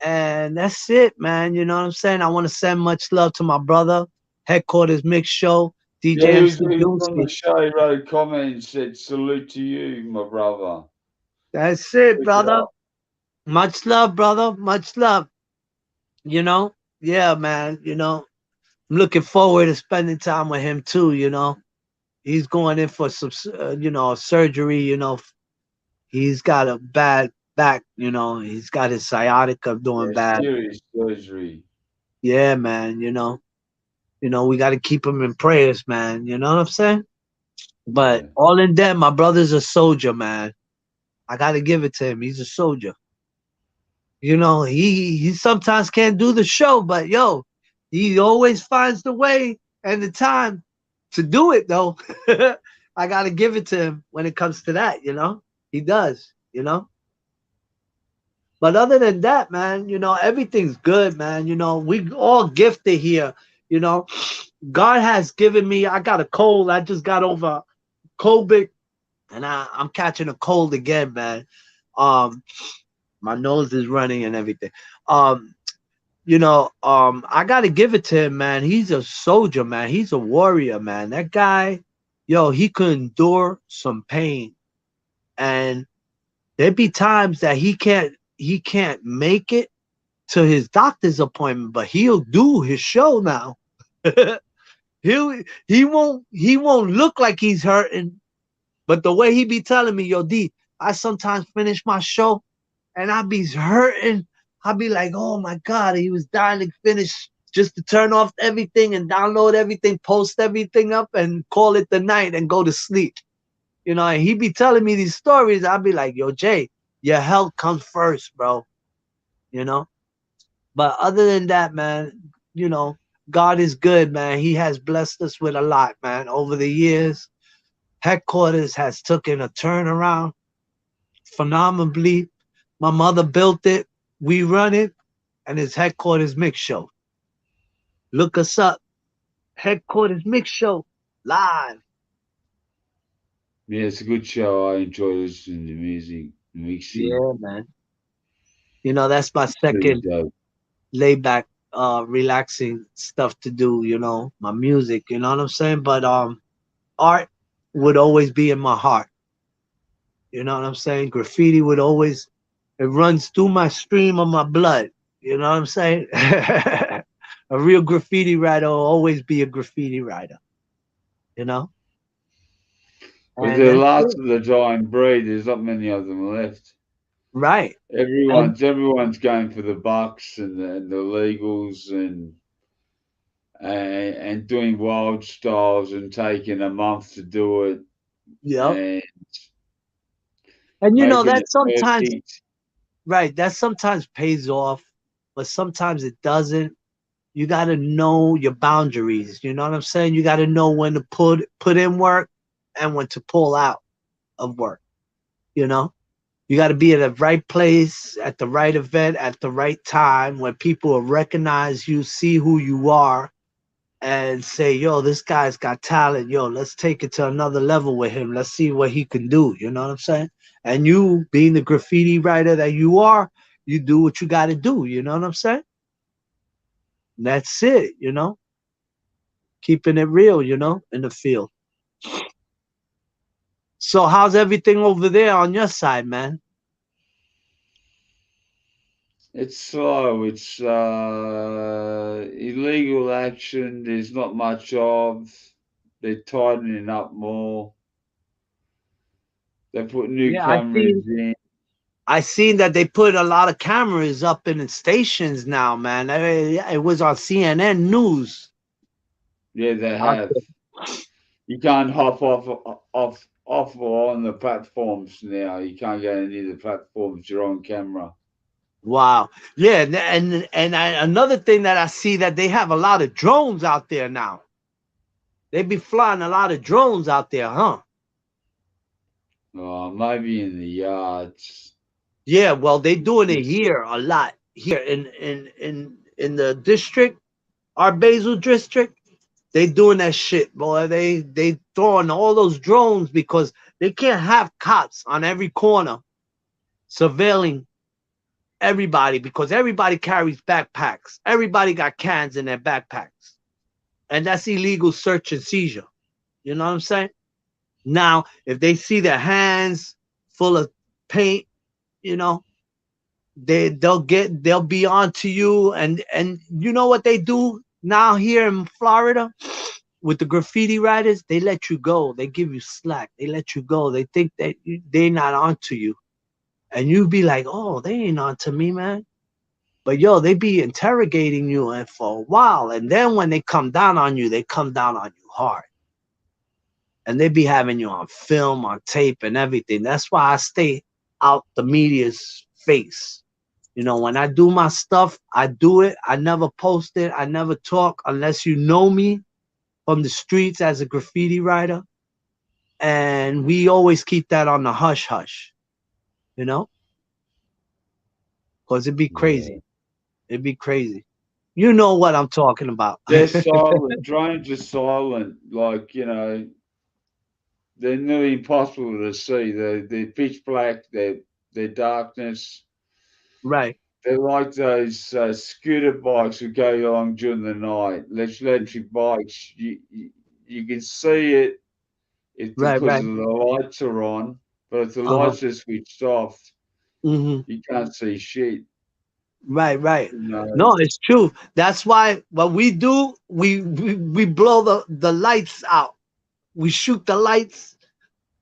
And that's it, man. You know what I'm saying? I want to send much love to my brother, Headquarters Mix Show, Yeah, DJ MC he was on the Doomsky. show. He wrote a comment and said, "Salute to you, my brother." That's it, Check it brother. out. Much love, brother. Much love. You know? Yeah, man. You know, I'm looking forward to spending time with him too. You know, he's going in for some, you know, surgery. You know, he's got a bad back. You know, he's got his sciatica doing Yeah, bad. serious surgery. Yeah, man. You know, we got to keep him in prayers, man. You know what I'm saying? But Yeah. all in that, my brother's a soldier, man. I got to give it to him. He's a soldier. You know, he sometimes can't do the show, but yo, he always finds the way and the time to do it though. I gotta give it to him when it comes to that, you know? He does, you know. But other than that, man, you know, everything's good, man. You know, we all gifted here, you know. God has given me, I got a cold. I just got over COVID, and I'm catching a cold again, man. Um, my nose is running and everything. Um, you know, I gotta give it to him, man. He's a soldier, man. He's a warrior, man. That guy, yo, he could endure some pain. And there be times that he can't make it to his doctor's appointment, but he'll do his show now. He won't look like he's hurting, but the way he be telling me, yo, D, I sometimes finish my show and I be hurting. I be like, oh my God, he was dying to finish just to turn off everything and download everything, post everything up and call it the night and go to sleep. You know, and he be telling me these stories. I'll be like, yo, Jay, your health comes first, bro. You know? But other than that, man, you know, God is good, man. He has blessed us with a lot, man. Over the years, headquarters has taken a turnaround phenomenally. My mother built it. We run it, and it's Headquarters Mix Show. Look us up. Headquarters Mix Show live. Yeah, it's a good show. I enjoy listening to music, mixing. Yeah, man. You know, that's my Pretty second dope. layback, relaxing stuff to do, you know, my music, you know what I'm saying? But art would always be in my heart. You know what I'm saying? Graffiti would always, it runs through my stream of my blood. You know what I'm saying? A real graffiti writer will always be a graffiti writer, you know? But And the that's last it. of the dying breed, there's not many of them left. Right. And Everyone's going for the bucks and the legals and doing wild styles and taking a month to do it yep. and And you know making that it sometimes, perfect. right, that sometimes pays off, but sometimes it doesn't. You got to know your boundaries. You know what I'm saying? You got to know when to put in work and when to pull out of work. You know, you got to be at the right place at the right event at the right time when people will recognize you, see who you are, and say, "Yo, this guy's got talent. Yo, let's take it to another level with him. Let's see what he can do." You know what I'm saying? And you, being the graffiti writer that you are, you do what you got to do. You know what I'm saying? That's it. You know, keeping it real. You know, in the field. So how's everything over there on your side, man? It's slow. It's illegal action. There's not much of. They're tightening up more. They put new Yeah, I cameras seen in. I seen that they put a lot of cameras up in the stations now, man. It was on CNN News. Yeah, they Out have. there. You can't hop off or on the platforms now. You can't go any of the platforms. You're on camera. Wow. Yeah, another thing that I see that they have a lot of drones out there now. They be flying a lot of drones out there, huh? Maybe in the yards. Yeah, well, they doing it here a lot. Here in the district, our Basil district, they doing that shit, boy. They throwing all those drones because they can't have cops on every corner surveilling everybody because everybody carries backpacks. Everybody got cans in their backpacks. And that's illegal search and seizure. You know what I'm saying? Now, if they see their hands full of paint, you know, they'll be on to you, and you know what they do now here in Florida with the graffiti writers? They let you go. They give you slack. They let you go. They think that they're not onto you, and you be like, oh, they ain't onto me, man. But yo, they be interrogating you and for a while, and then when they come down on you, they come down on you hard, and they be having you on film, on tape, and everything. That's why I stay out the media's face. You know, when I do my stuff, I do it. I never post it. I never talk unless you know me from the streets as a graffiti writer. And we always keep that on the hush hush, you know, because it'd be Yeah. crazy. It'd be crazy. You know what I'm talking about. They're silent. Drones are silent. Like, they're nearly impossible to see. They're pitch black. They're darkness. Right, They're like those scooter bikes that go along during the night. Those electric bikes. You can see it if right, because right. of the lights are on, but if the Uh-huh. lights are switched off, Hmm. you can't see shit. Right, right. You know. No, it's true. That's why what we do, we blow the lights out. We shoot the lights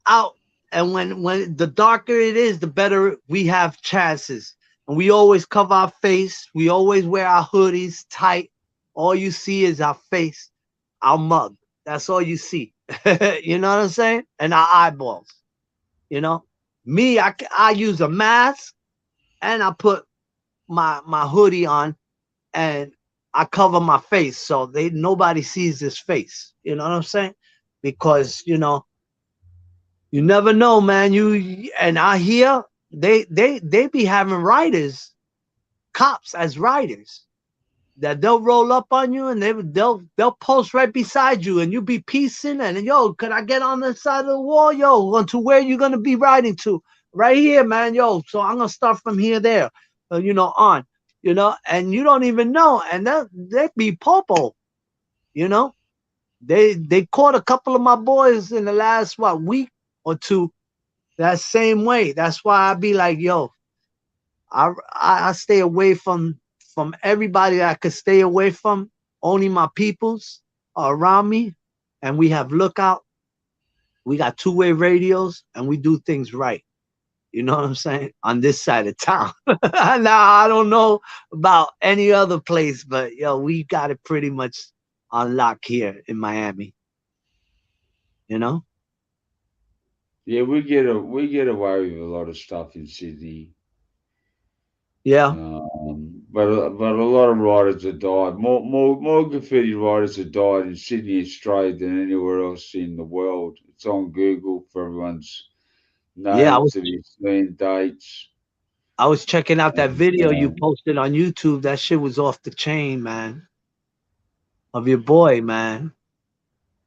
out, and when the darker it is, the better we have chances. And we always cover our face. We always wear our hoodies tight. All you see is our face, our mug. That's all you see. You know what I'm saying? And our eyeballs. You know, me, I use a mask and I put my hoodie on and I cover my face so they nobody sees this face. You know what I'm saying? Because you never know, man. You and I hear they be having writers, cops as writers that they'll roll up on you and they'll post right beside you and you be piecing and yo, could I get on the side of the wall, yo, to where you gonna be writing to? Right here, man, yo. So I'm gonna start from here there, on, and you don't even know, and they be popo, you know. They caught a couple of my boys in the last week or two that same way. That's why I be like, yo, I stay away from everybody that I could stay away from. Only my peoples are around me, and we have lookout. We got two-way radios, and we do things right. You know what I'm saying? On this side of town. Now I don't know about any other place, but yo, we got it pretty much on lock here in Miami. You know? Yeah, we get away with a lot of stuff in Sydney. Yeah. But a lot of writers have died. More graffiti writers have died in Sydney, Australia than anywhere else in the world. It's on Google for everyone's Yeah, notes if you've seen dates. I was checking out that And, video you posted on YouTube. That shit was off the chain, man. Of your boy, man.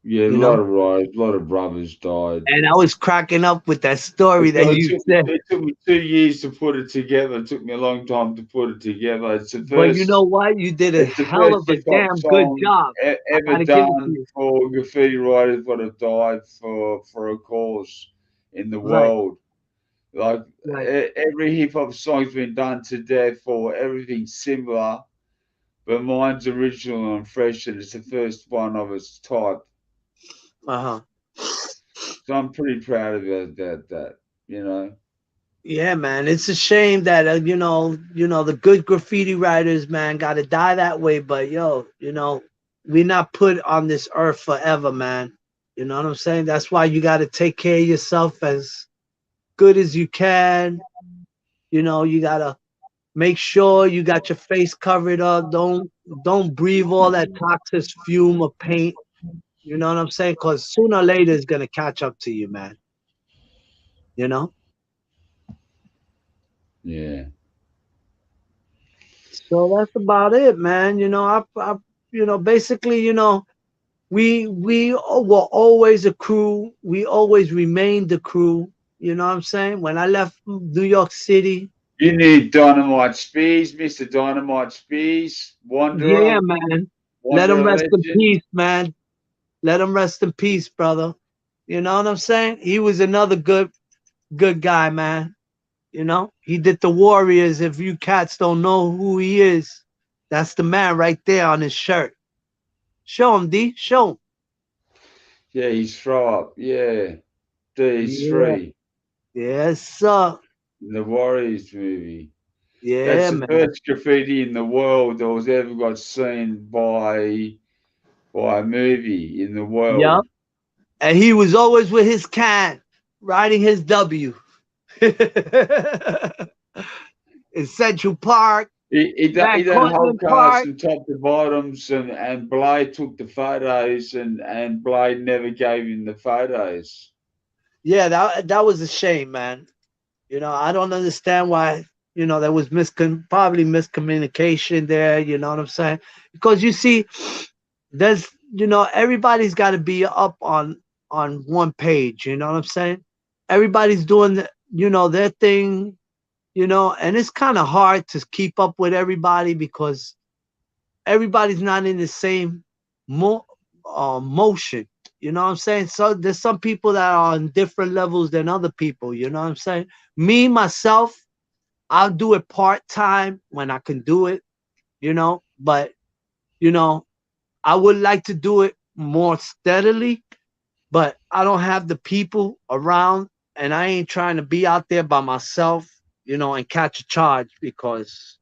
yeah, a You know? lot of writers, a lot of brothers died. And I was cracking up with that story that It you took, said. it took me 2 years to put it together. It took me a long time to put it together. But you know what? You did a It's the hell first of a hip hop damn good song job. I ever gotta give it to done you. for graffiti writers that have died for a cause. in the Right, world. Like right. every hip hop song's been done to death or everything's similar, but mine's original and fresh, and it's the first one of its type. Uh-huh. So I'm pretty proud about that, you know. Yeah, man. It's a shame that the good graffiti writers, man, got to die that way. But yo, we're not put on this earth forever, man. You know what I'm saying? That's why you got to take care of yourself as good as you can. You got to make sure you got your face covered up. Don't breathe all that toxic fume of paint. You know what I'm saying? Because sooner or later it's gonna catch up to you, man. You know. Yeah. So that's about it, man. Basically, we were always a crew. We always remained the crew. You know what I'm saying? When I left New York City, You need Dynamite Spears, Mr. Dynamite Spears, yeah, Wanderer, man. Let him Wanderer rest in legend. peace, man. Let him rest in peace, brother. You know what I'm saying? He was another good guy, man. He did the Warriors. If you cats don't know who he is, that's the man right there on his shirt. Show him, D. Show him. Yeah, he's throw up. Yeah, Yeah. D3 Yes, sir. in the Warriors movie. That's Yeah, the man. first graffiti in the world that was ever got seen by a movie in the Yup. world. And he was always with his can, riding his W. In Central Park, He Van done whole Cortlandt cast Park. from top to bottoms, and Blade took the photos, and Blade never gave him the photos. Yeah, that was a shame, man. I don't understand why, there was probably miscommunication there, you know what I'm saying? Because you see, there's, everybody's got to be up on one page, you know what I'm saying? Everybody's doing their thing, and it's kind of hard to keep up with everybody because everybody's not in the same motion. You know what I'm saying? So there's some people that are on different levels than other people. You know what I'm saying? Me myself, I'll do it part time when I can do it. But you know, I would like to do it more steadily, but I don't have the people around, and I ain't trying to be out there by myself, and catch a charge because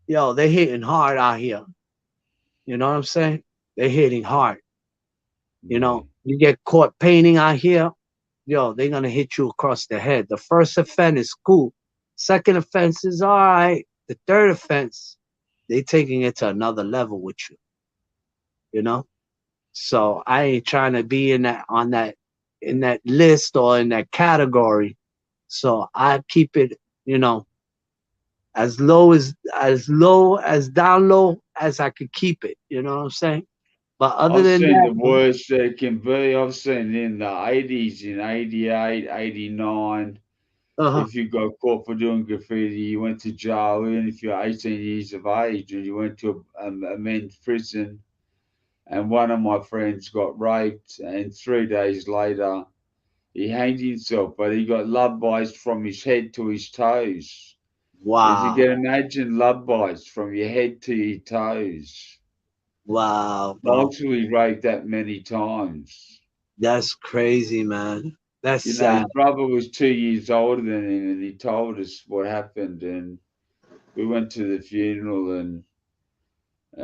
they hitting hard out here. You know what I'm saying? They're hitting hard. Yeah. You get caught painting out here, they're gonna hit you across the head. The first offense is cool. Second offense is all right. The third offense, they taking it to another level with you. You know? So I ain't trying to be in that list or in that category. So I keep it, as down low as I could keep it. You know what I'm saying? But other I've than seen that, the worst that it can be. I've seen it in the 80s, in 88, 89. uh-huh. If you got caught for doing graffiti, you went to jail, even if you're 18 years of age, and you went to a men's prison. And one of my friends got raped, and 3 days later, he hanged himself, but he got love bites from his head to his toes. If you Wow. can imagine love bites from your head to your toes, Wow, bro. multiply raped that many times. That's crazy, man. That's You know, his sad. brother was 2 years older than him, and he told us what happened. And we went to the funeral,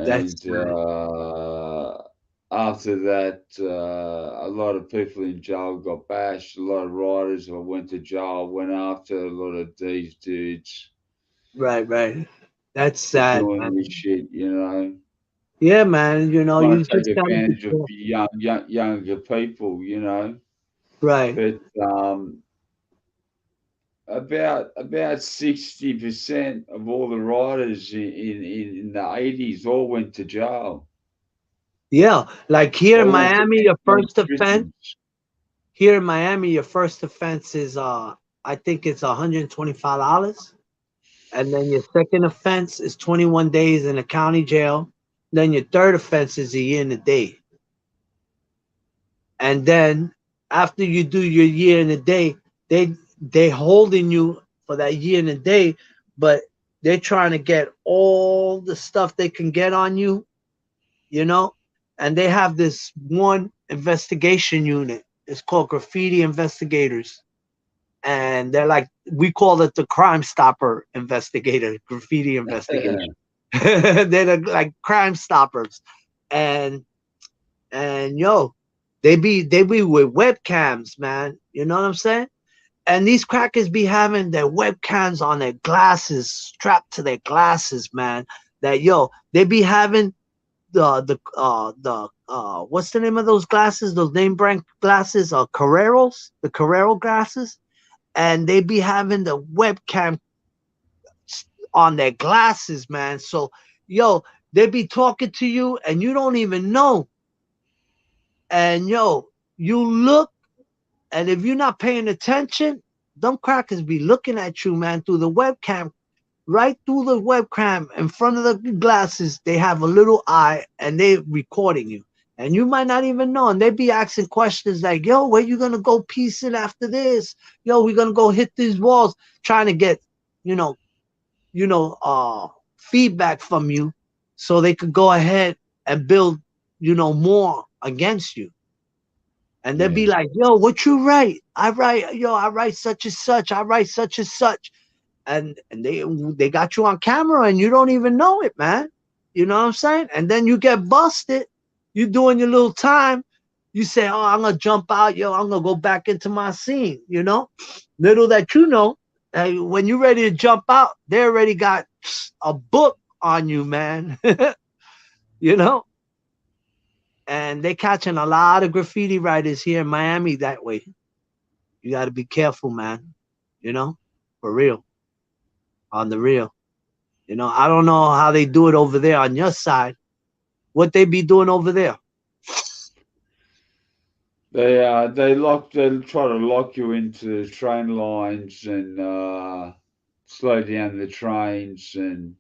That's and sad. after that, a lot of people in jail got bashed. A lot of writers that went to jail went after a lot of these dudes Right, right. That's for sad, doing man. this shit. You know, Yeah, man. trying You to take just gotta be advantage of careful. younger people. You know, Right. but about 60% of all the writers in the 80s all went to jail. Yeah. Like here in All went to Miami, your men's first offense. prisons. Here in Miami, your first offense is I think it's $125. And then your second offense is 21 days in a county jail. Then your third offense is a year and a day. And then after you do your year and a day, they holding you for that year and a day, but they're trying to get all the stuff they can get on you, you know. And they have this one investigation unit. It's called Graffiti Investigators, and they're like, we call it the Crime Stopper Investigator, Graffiti Investigation. They're like Crime Stoppers, and yo, they be with webcams, man. You know what I'm saying? And these crackers be having their webcams on their glasses, strapped to their glasses, man. That yo, they be having the what's the name of those glasses? Those name brand glasses, Carreros, the Carrero glasses, and they be having the webcam on their glasses, man. So yo, they be talking to you and you don't even know. And yo, you look, and if you're not paying attention, them crackers be looking at you, man, through the webcam. Right through the webcam in front of the glasses, they have a little eye and they recording you. And you might not even know. And they be asking questions like, yo, where you gonna go piece it after this? Yo, we're gonna go hit these walls, trying to get, you know, feedback from you so they could go ahead and build, more against you. And they'll be Yeah. like, yo, what you write? I write such and such. I write such and such. And they got you on camera and you don't even know it, man. You know what I'm saying? And then you get busted. You doing your little time. You say, oh, I'm gonna jump out, yo. I'm gonna go back into my scene. Little that you know, when you're ready to jump out, they already got a book on you, man. you know. And they catching a lot of graffiti writers here in Miami that way. You got to be careful, man. For real, on the real. I don't know how they do it over there on your side. What they be doing over there? They try to lock you into the train lines and slow down the trains and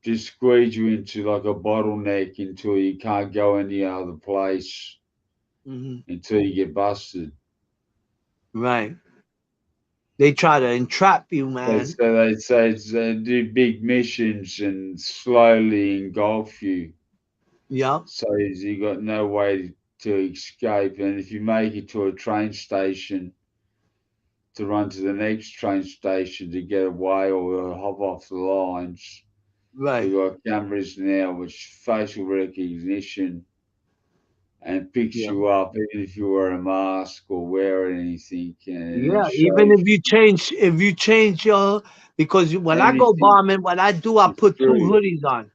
just squeeze you into like a bottleneck until you can't go any other place Hmm. until you get busted. Right. They try to entrap you, man. They do big missions and slowly engulf you, Yup. so you got no way to escape. And if you make it to a train station, to run to the next train station to get away or hop off the lines. They've Right. got cameras now which facial recognition and picks Yeah. you up even if you wear a mask or wear anything and it Yeah. Even shows if you change your, because when I go anything bombing, what I do, I is put two true. hoodies on.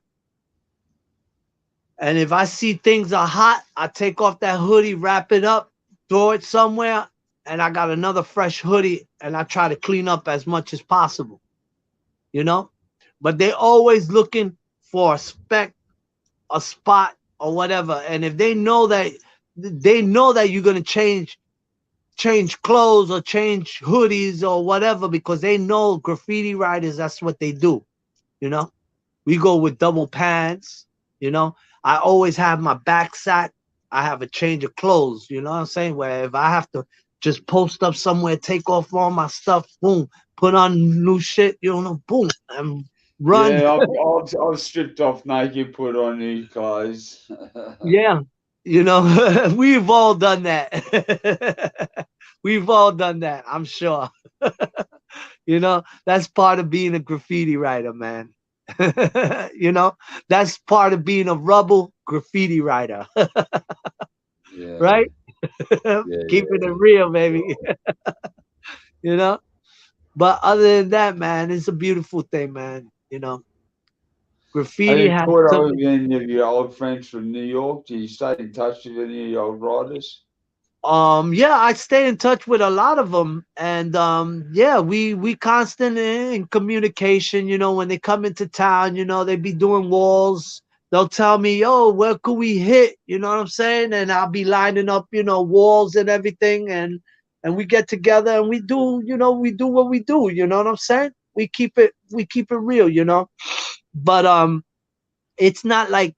And if I see things are hot, I take off that hoodie, wrap it up, throw it somewhere, and I got another fresh hoodie, and I try to clean up as much as possible, you know? But they always looking for a speck, a spot, or whatever. And if they know that you're gonna change clothes or change hoodies or whatever, because they know graffiti writers, that's what they do, you know? We go with double pants, you know. I always have my back sack. I have a change of clothes, you know what I'm saying? Where if I have to just post up somewhere, take off all my stuff, boom, put on new shit, boom, and run. Yeah, I've stripped off naked, put on new clothes. Yeah, we've all done that. We've all done that, I'm sure. That's part of being a graffiti writer, man. you know, that's part of being a rubble graffiti writer, Yeah, right? yeah, Keeping it yeah. real, baby. you know. But other than that, man, it's a beautiful thing, man. Have Graffiti you has caught up took. with any of your old friends from New York? Do you stay in touch with any of your old writers? Yeah, I stay in touch with a lot of them, and yeah, we constant in communication. When they come into town, they be doing walls. They'll tell me, yo, where could we hit? You know what I'm saying? And I'll be lining up, walls and everything, and we get together and we do what we do. You know what I'm saying? We keep it real. But it's not like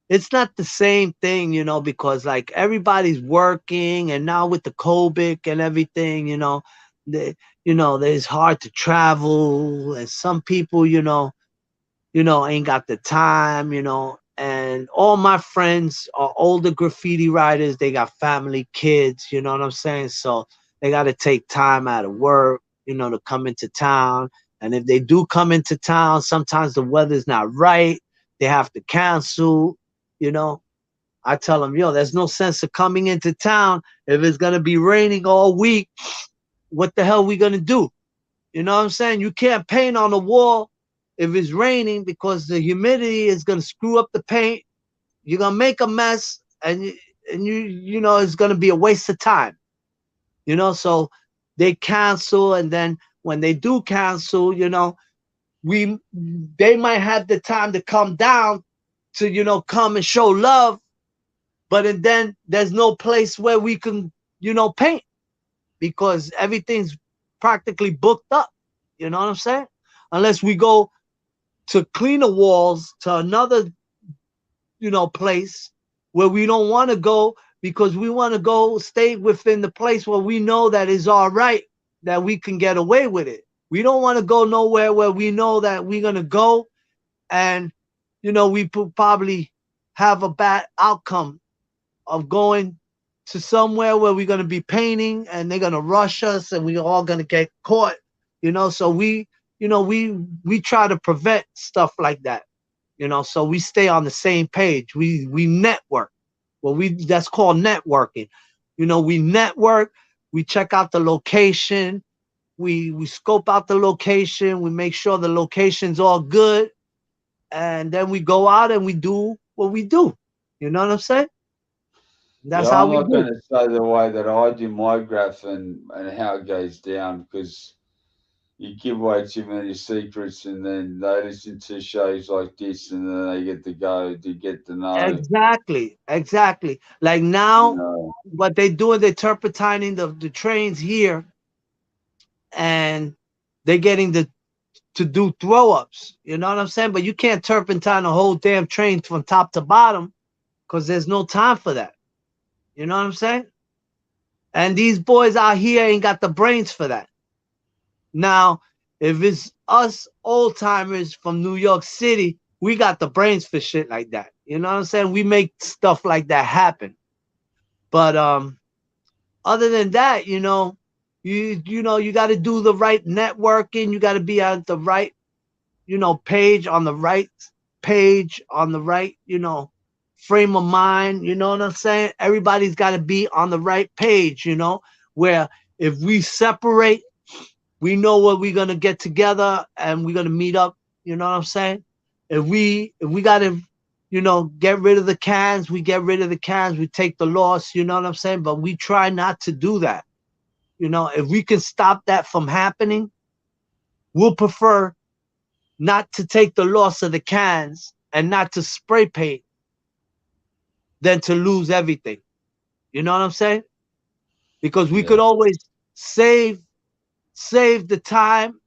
it's not the same thing, because like everybody's working, and now with the COVID and everything, the, it's hard to travel, and some people, ain't got the time, and all my friends are older graffiti writers. They got family, kids, you know what I'm saying? So they got to take time out of work, to come into town. And if they do come into town, sometimes the weather's not right. They have to cancel, you know. I tell them, yo, there's no sense of coming into town if it's going to be raining all week. What the hell are we going to do? You know what I'm saying? You can't paint on the wall if it's raining because the humidity is going to screw up the paint. You're going to make a mess, and it's going to be a waste of time. So they cancel, and then when they do cancel, we they might have the time to come down to come and show love, but then there's no place where we can paint because everything's practically booked up. You know what I'm saying? Unless we go to cleaner walls to another, place where we don't want to go because we want to go stay within the place where we know that is all right, that we can get away with it. We don't want to go nowhere where we know that we're going to go and, we probably have a bad outcome of going to somewhere where we're going to be painting and they're going to rush us and we're all going to get caught, so we try to prevent stuff like that, so we stay on the same page. We network. Well, that's called networking. We network, we check out the location, we scope out the location, we make sure the location's all good, and then we go out and we do what we do. You know what I'm saying? That's Yeah, how I'm we not do. going to say the way that I do my graph and how it goes down because you give away too many secrets and then they listen to shows like this and then they get to go to get to know, Exactly. Like you now, know. what they doing, they're turpentining the trains here, and they're getting to do throw ups. You know what I'm saying? But you can't turpentine a whole damn train from top to bottom because there's no time for that. You know what I'm saying? And these boys out here ain't got the brains for that. Now, if it's us old timers from New York City, we got the brains for shit like that. You know what I'm saying? We make stuff like that happen. But other than that, you got to do the right networking. You got to be at the right, page on the right page on the right, frame of mind. You know what I'm saying? Everybody's got to be on the right page. Where if we separate, we know what we're gonna get together and we're gonna meet up. You know what I'm saying? If we gotta, get rid of the cans, we get rid of the cans. We take the loss. You know what I'm saying? But we try not to do that. If we can stop that from happening, we'll prefer not to take the loss of the cans and not to spray paint than to lose everything. You know what I'm saying? Because we Yeah, could always save the time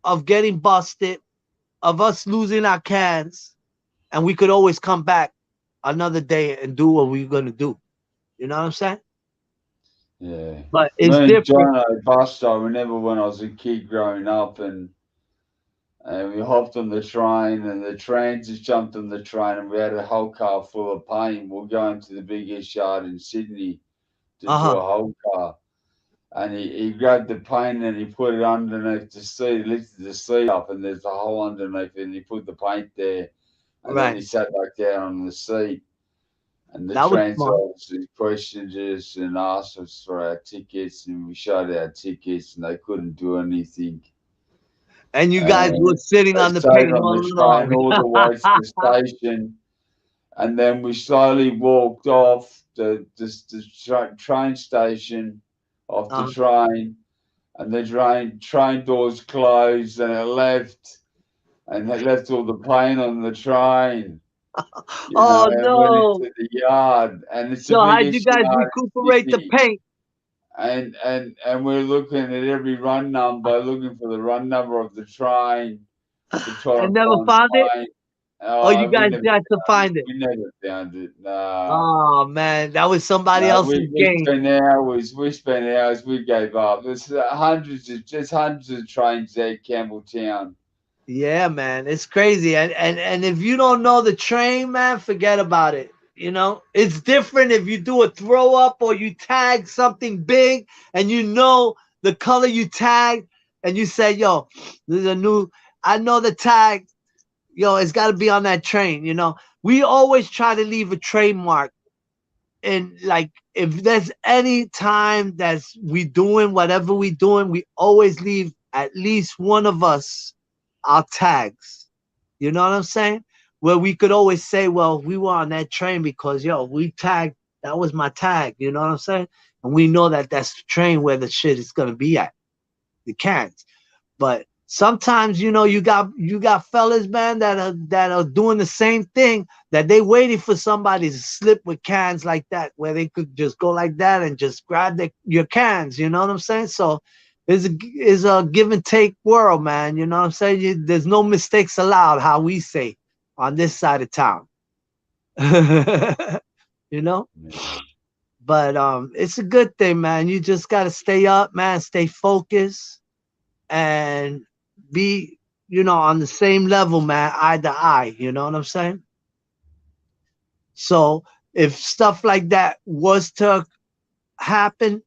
of getting busted, of us losing our cans, and we could always come back another day and do what we're gonna do. You know what I'm saying? yeah. But Me it's and different. John Busto, I remember when I was a kid growing up and we hopped on the train and the trains just jumped on the train and we had a whole car full of paint. We're going to the biggest yard in Sydney to do Uh-huh. a whole car. And he grabbed the paint and he put it underneath the seat. He lifted the seat up and there's a hole underneath it and he put the paint there. And then Right. he sat back down on the seat. And the That was trains smart. officers questioned us and asked us for our tickets and we showed our tickets and they couldn't do anything. And you guys were And sitting they on the stayed paint on all the train along. all the way to the station. And then we slowly walked off the train station, off the uh, train, and the train doors closed, and it left all the paint on the train, oh and went no. into the yard, and it's the So how'd you biggest guys yard in recuperate the Sydney. paint? And we're looking at every run number, looking for the run number of the train to try And and never find found it? paint. Oh, you We guys never got to found it. find it. We never found it. Nah. Oh man, that was somebody No, else's we game. spent hours. We spent hours. We gave up. There's hundreds of trains at Campbelltown. Yeah, man, it's crazy. And if you don't know the train, man, forget about it. You know, it's different if you do a throw up or you tag something big and you know the color you tag and you say, yo, this is a new, I know the tag, yo, it's got to be on that train. You know, we always try to leave a trademark. And like, if there's any time that's we doing whatever we doing, we always leave at least one of us our tags. You know what I'm saying? Where we could always say, well, we were on that train because, yo, we tagged, that was my tag. You know what I'm saying? And we know that that's the train where the shit is going to be at, the cans. But sometimes, you know, you got fellas, man, that are doing the same thing, that they waiting for somebody to slip with cans like that, where they could just go like that and just grab your cans. You know what I'm saying? So it's a give and take world, man. You know what I'm saying? There's no mistakes allowed, how we say on this side of town. You know? Yeah. But it's a good thing, man. You just gotta stay up, man, stay focused and be, you know, on the same level, man, eye to eye. You know what I'm saying? So if stuff like that was to happen,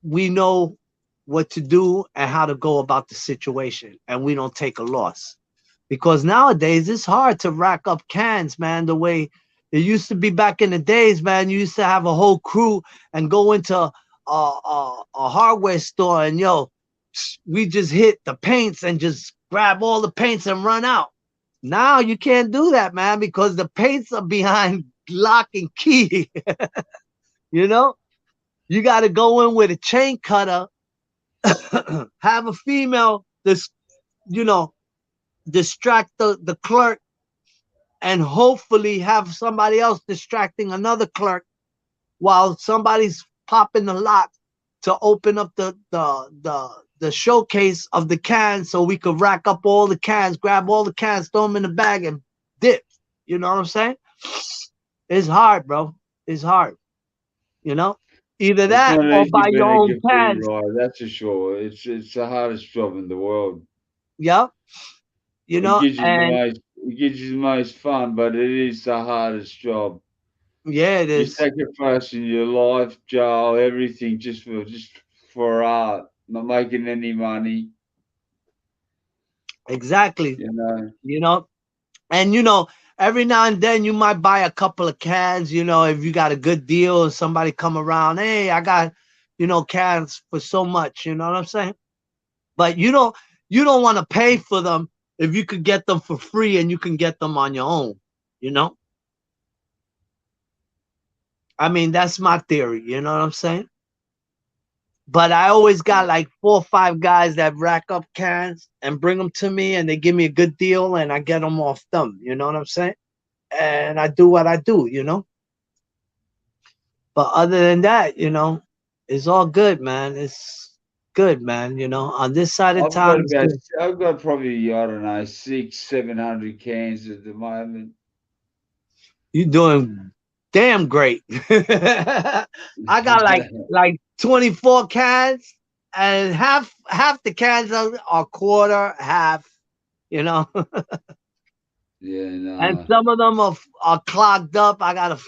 we know what to do and how to go about the situation, and we don't take a loss. Because nowadays it's hard to rack up cans, man, the way it used to be back in the days, man. You used to have a whole crew and go into a hardware store and, yo, we just hit the paints and just grab all the paints and run out. Now you can't do that, man, because the paints are behind lock and key. You know, you got to go in with a chain cutter, have a female this, you know, distract the clerk, and hopefully have somebody else distracting another clerk while somebody's popping the lock to open up the showcase of the cans, so we could rack up all the cans, grab all the cans, throw them in the bag, and dip. You know what I'm saying? It's hard, bro. It's hard. You know, either It's that not or easy buy your being a own graffiti cans. writer, that's for sure. It's the hardest job in the world. Yep. You know, and It gives you the most fun, but it is the hardest job. yeah, it You're is. sacrificing your life, Joe, everything just for art, not making any money. Exactly. You know. You know, and you know, every now and then you might buy a couple of cans, you know, if you got a good deal and somebody come around, hey, I got, you know, cans for so much, you know what I'm saying? But you don't want to pay for them if you could get them for free and you can get them on your own, you know? I mean, that's my theory, you know what I'm saying? But I always got like 4 or 5 guys that rack up cans and bring them to me and they give me a good deal and I get them off them, you know what I'm saying? And I do what I do, you know? But other than that, you know, it's all good, man. It's good, man. You know, on this side of town, it's good. I've got probably, I don't know, 700 cans at the moment. You're doing damn great. I got like 24 cans, and half the cans are quarter, half, you know, Yeah, and no. some of them are clogged up. I gotta,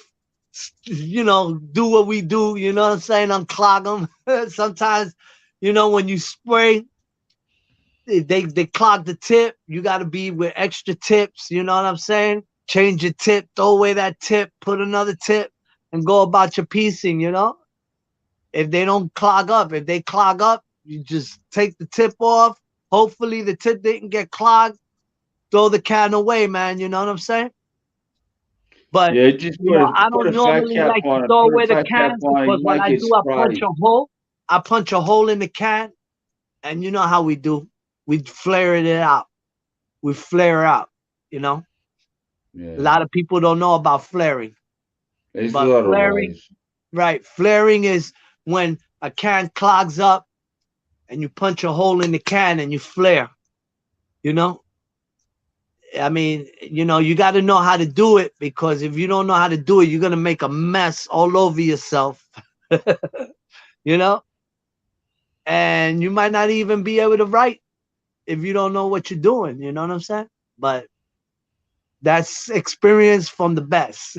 you know, do what we do. You know what I'm saying? Unclog them. Sometimes, you know, when you spray, they clog the tip. You got to be with extra tips. You know what I'm saying? Change your tip, throw away that tip, put another tip, and go about your piecing. You know, if they don't clog up, if they clog up, you just take the tip off. Hopefully, the tip didn't get clogged. Throw the can away, man. You know what I'm saying? But Yeah, just you know, I put don't a fat normally cap like to on it. throw Put a away the fat cap cans on it. because what Make I it do, I punch spray. a hole. I punch a hole in the can, and you know how we do. We flare it out. We flare out, you know. A Yeah. lot of people don't know about flaring, There's a but lot of flaring, ways. right? Flaring is when a can clogs up and you punch a hole in the can and you flare, you know. I mean, you know, you got to know how to do it, because if you don't know how to do it, you're going to make a mess all over yourself, you know, and you might not even be able to write if you don't know what you're doing. You know what I'm saying? But that's experience from the best.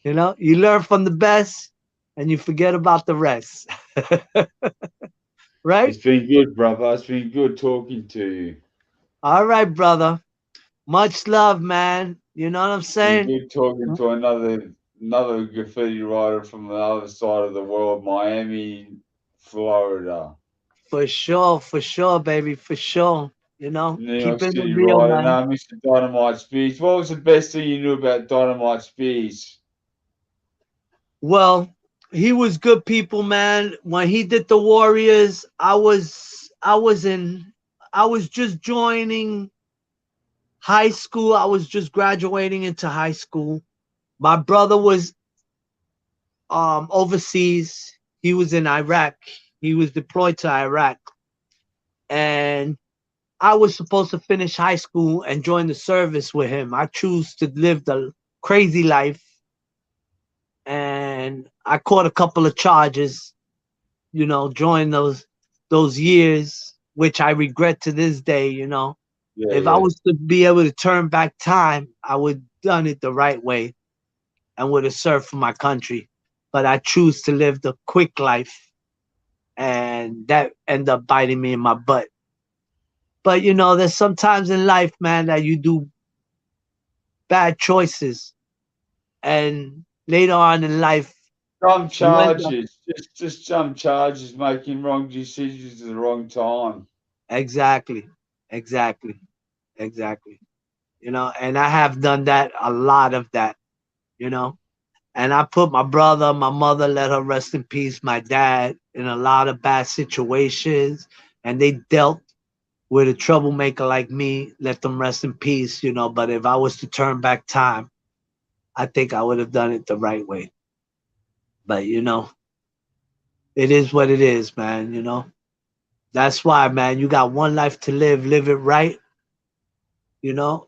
You know, you learn from the best and you forget about the rest. Right? It's been good, brother. It's been good talking to you. All right, brother. Much love, man. You know what I'm It's been saying? good talking to another graffiti writer from the other side of the world, Miami, Florida. For sure, baby, for sure. You know, New York keeping it City real, writer. man. Now, Mr. Dynamite Spears. What was the best thing you knew about Dynamite Spears? Well, he was good people, man. When he did the Warriors, I was just joining high school. I was just graduating into high school. My brother was overseas. He was in Iraq. He was deployed to Iraq. And I was supposed to finish high school and join the service with him. I choose to live the crazy life, and I caught a couple of charges, you know, during those years, which I regret to this day, you know. Yeah, If I yeah. was to be able to turn back time, I would done it the right way and would have served for my country. But I choose to live the quick life, and that ended up biting me in my butt. But you know, there's sometimes in life, man, that you do bad choices, and later on in life, Jump you end up charges. Just jump charges, making wrong decisions at the wrong time. exactly, exactly, exactly. You know, and I have done that, a lot of that, you know. And I put my brother, my mother, let her rest in peace, my dad, in a lot of bad situations, and they dealt with a troublemaker like me. Let them rest in peace, you know. But if I was to turn back time, I think I would have done it the right way. But you know, it is what it is, man. You know, that's why, man. You got one life to live. Live it right, you know,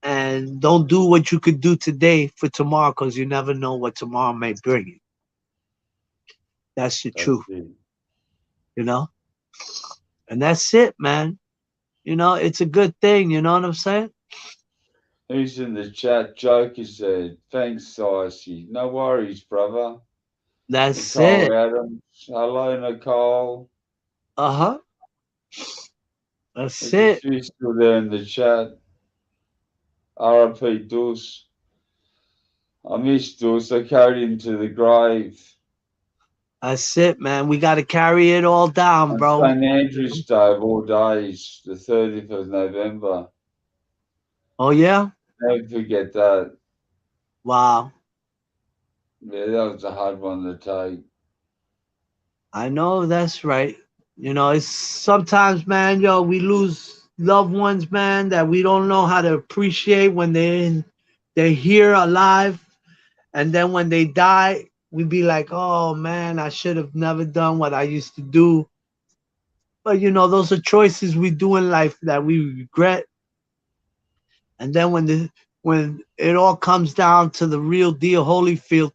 and don't do what you could do today for tomorrow, because you never know what tomorrow may bring you. That's the That's truth, it. you know. And that's it, man. You know, it's a good thing. You know what I'm saying? Who's in the chat? Joker said, thanks, Icy. No worries, brother. That's Nicole it. Adams. Hello, Nicole. Uh huh. That's There's a it. few still there in the chat. RIP Dus. I miss Dus. I carried him to the grave. That's it, man. We got to carry it all down, On bro. St. Andrew's Day of all days, the 30th of November. Oh yeah. Never forget that. Wow. Yeah, that was a hard one to take. I know that's right. You know, it's sometimes, man, yo, we lose loved ones, man, that we don't know how to appreciate when they're here alive, and then when they die, we be like, oh man, I should have never done what I used to do. But you know, those are choices we do in life that we regret. And then when it all comes down to the real deal, Holyfield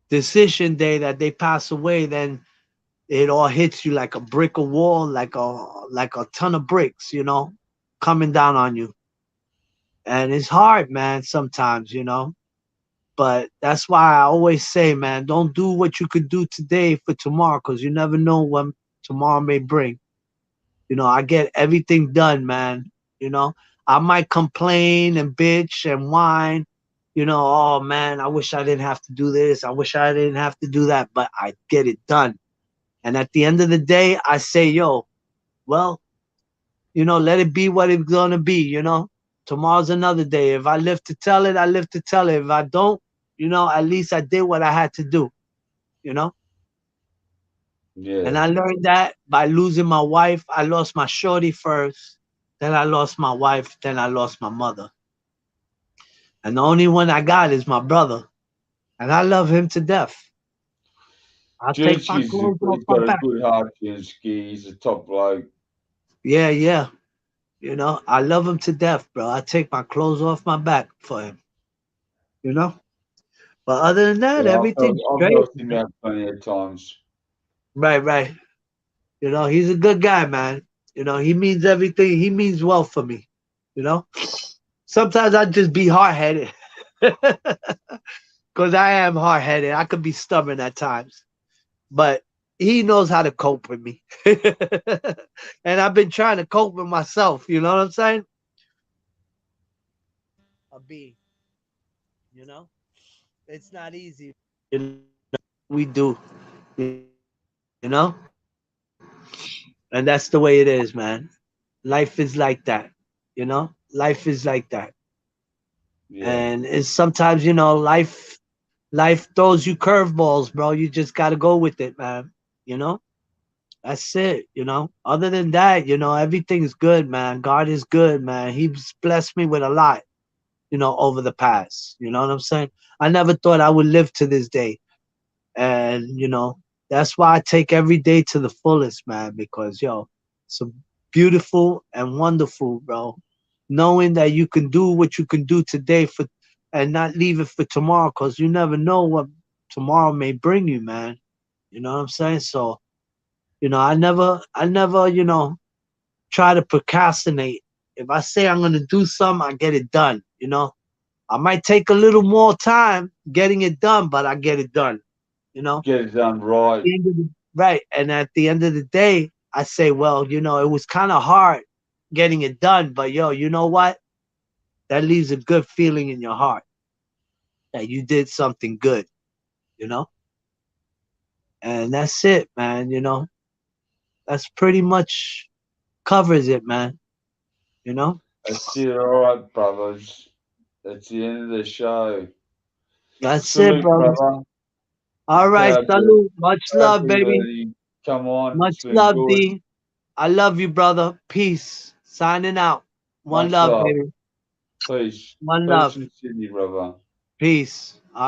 decision day that they pass away, then it all hits you like a brick of wall, like a ton of bricks, you know, coming down on you. And it's hard, man, sometimes, you know. But that's why I always say, man, don't do what you could do today for tomorrow, because you never know what tomorrow may bring. You know, I get everything done, man. You know, I might complain and bitch and whine, you know, oh man, I wish I didn't have to do this. I wish I didn't have to do that, but I get it done. And at the end of the day, I say, yo, well, you know, let it be what it's gonna be, you know. Tomorrow's another day. If I live to tell it, I live to tell it. If I don't, you know, at least I did what I had to do, you know. And Yeah. I learned that by losing my wife. I lost my shorty first, then I lost my wife, then I lost my mother. And the only one I got is my brother. And I love him to death. I'll take my Juicy's clothes off he's my got a back. good heart, Juicy. He's a top bloke. Yeah, yeah. You know, I love him to death, bro. I take my clothes off my back for him. You know, but other than that, Yeah, everything's I've straight. helped him out plenty of times. Right, right. You know, he's a good guy, man. You know, he means everything. He means well for me. You know, sometimes I just be hard headed because I am hard headed. I could be stubborn at times, but he knows how to cope with me. And I've been trying to cope with myself. You know what I'm saying? A being, you know, it's not easy. You know, we do, you know, and that's the way it is, man. Life is like that, you know. Life is like that, Yeah, and it's sometimes, you know, life throws you curveballs, bro. You just got to go with it, man. You know, that's it. You know, other than that, you know, everything's good, man. God is good, man. He's blessed me with a lot, you know, over the past. You know what I'm saying? I never thought I would live to this day. And, you know, that's why I take every day to the fullest, man, because, yo, it's a beautiful and wonderful, bro. Knowing that you can do what you can do today for and not leave it for tomorrow, because you never know what tomorrow may bring you, man. You know what I'm saying? So, you know, I never, you know, try to procrastinate. If I say I'm gonna do something, I get it done. You know, I might take a little more time getting it done, but I get it done. You know, get it done right. right. And at the end of the day, I say, well, you know, it was kind of hard getting it done, but yo, you know what? That leaves a good feeling in your heart that you did something good. You know, and that's it, man. You know, that's pretty much covers it, man. You know, That's it, all right, brothers. That's the end of the show. that's it, Salute, brother. brother. All right, Proud to salute. Much proud love, to baby. let you come on. Much It's been love, good. D. I love you, brother. Peace. Signing out. One Much love, love. baby. Peace. One Peace love. from Sydney, brother. Peace. All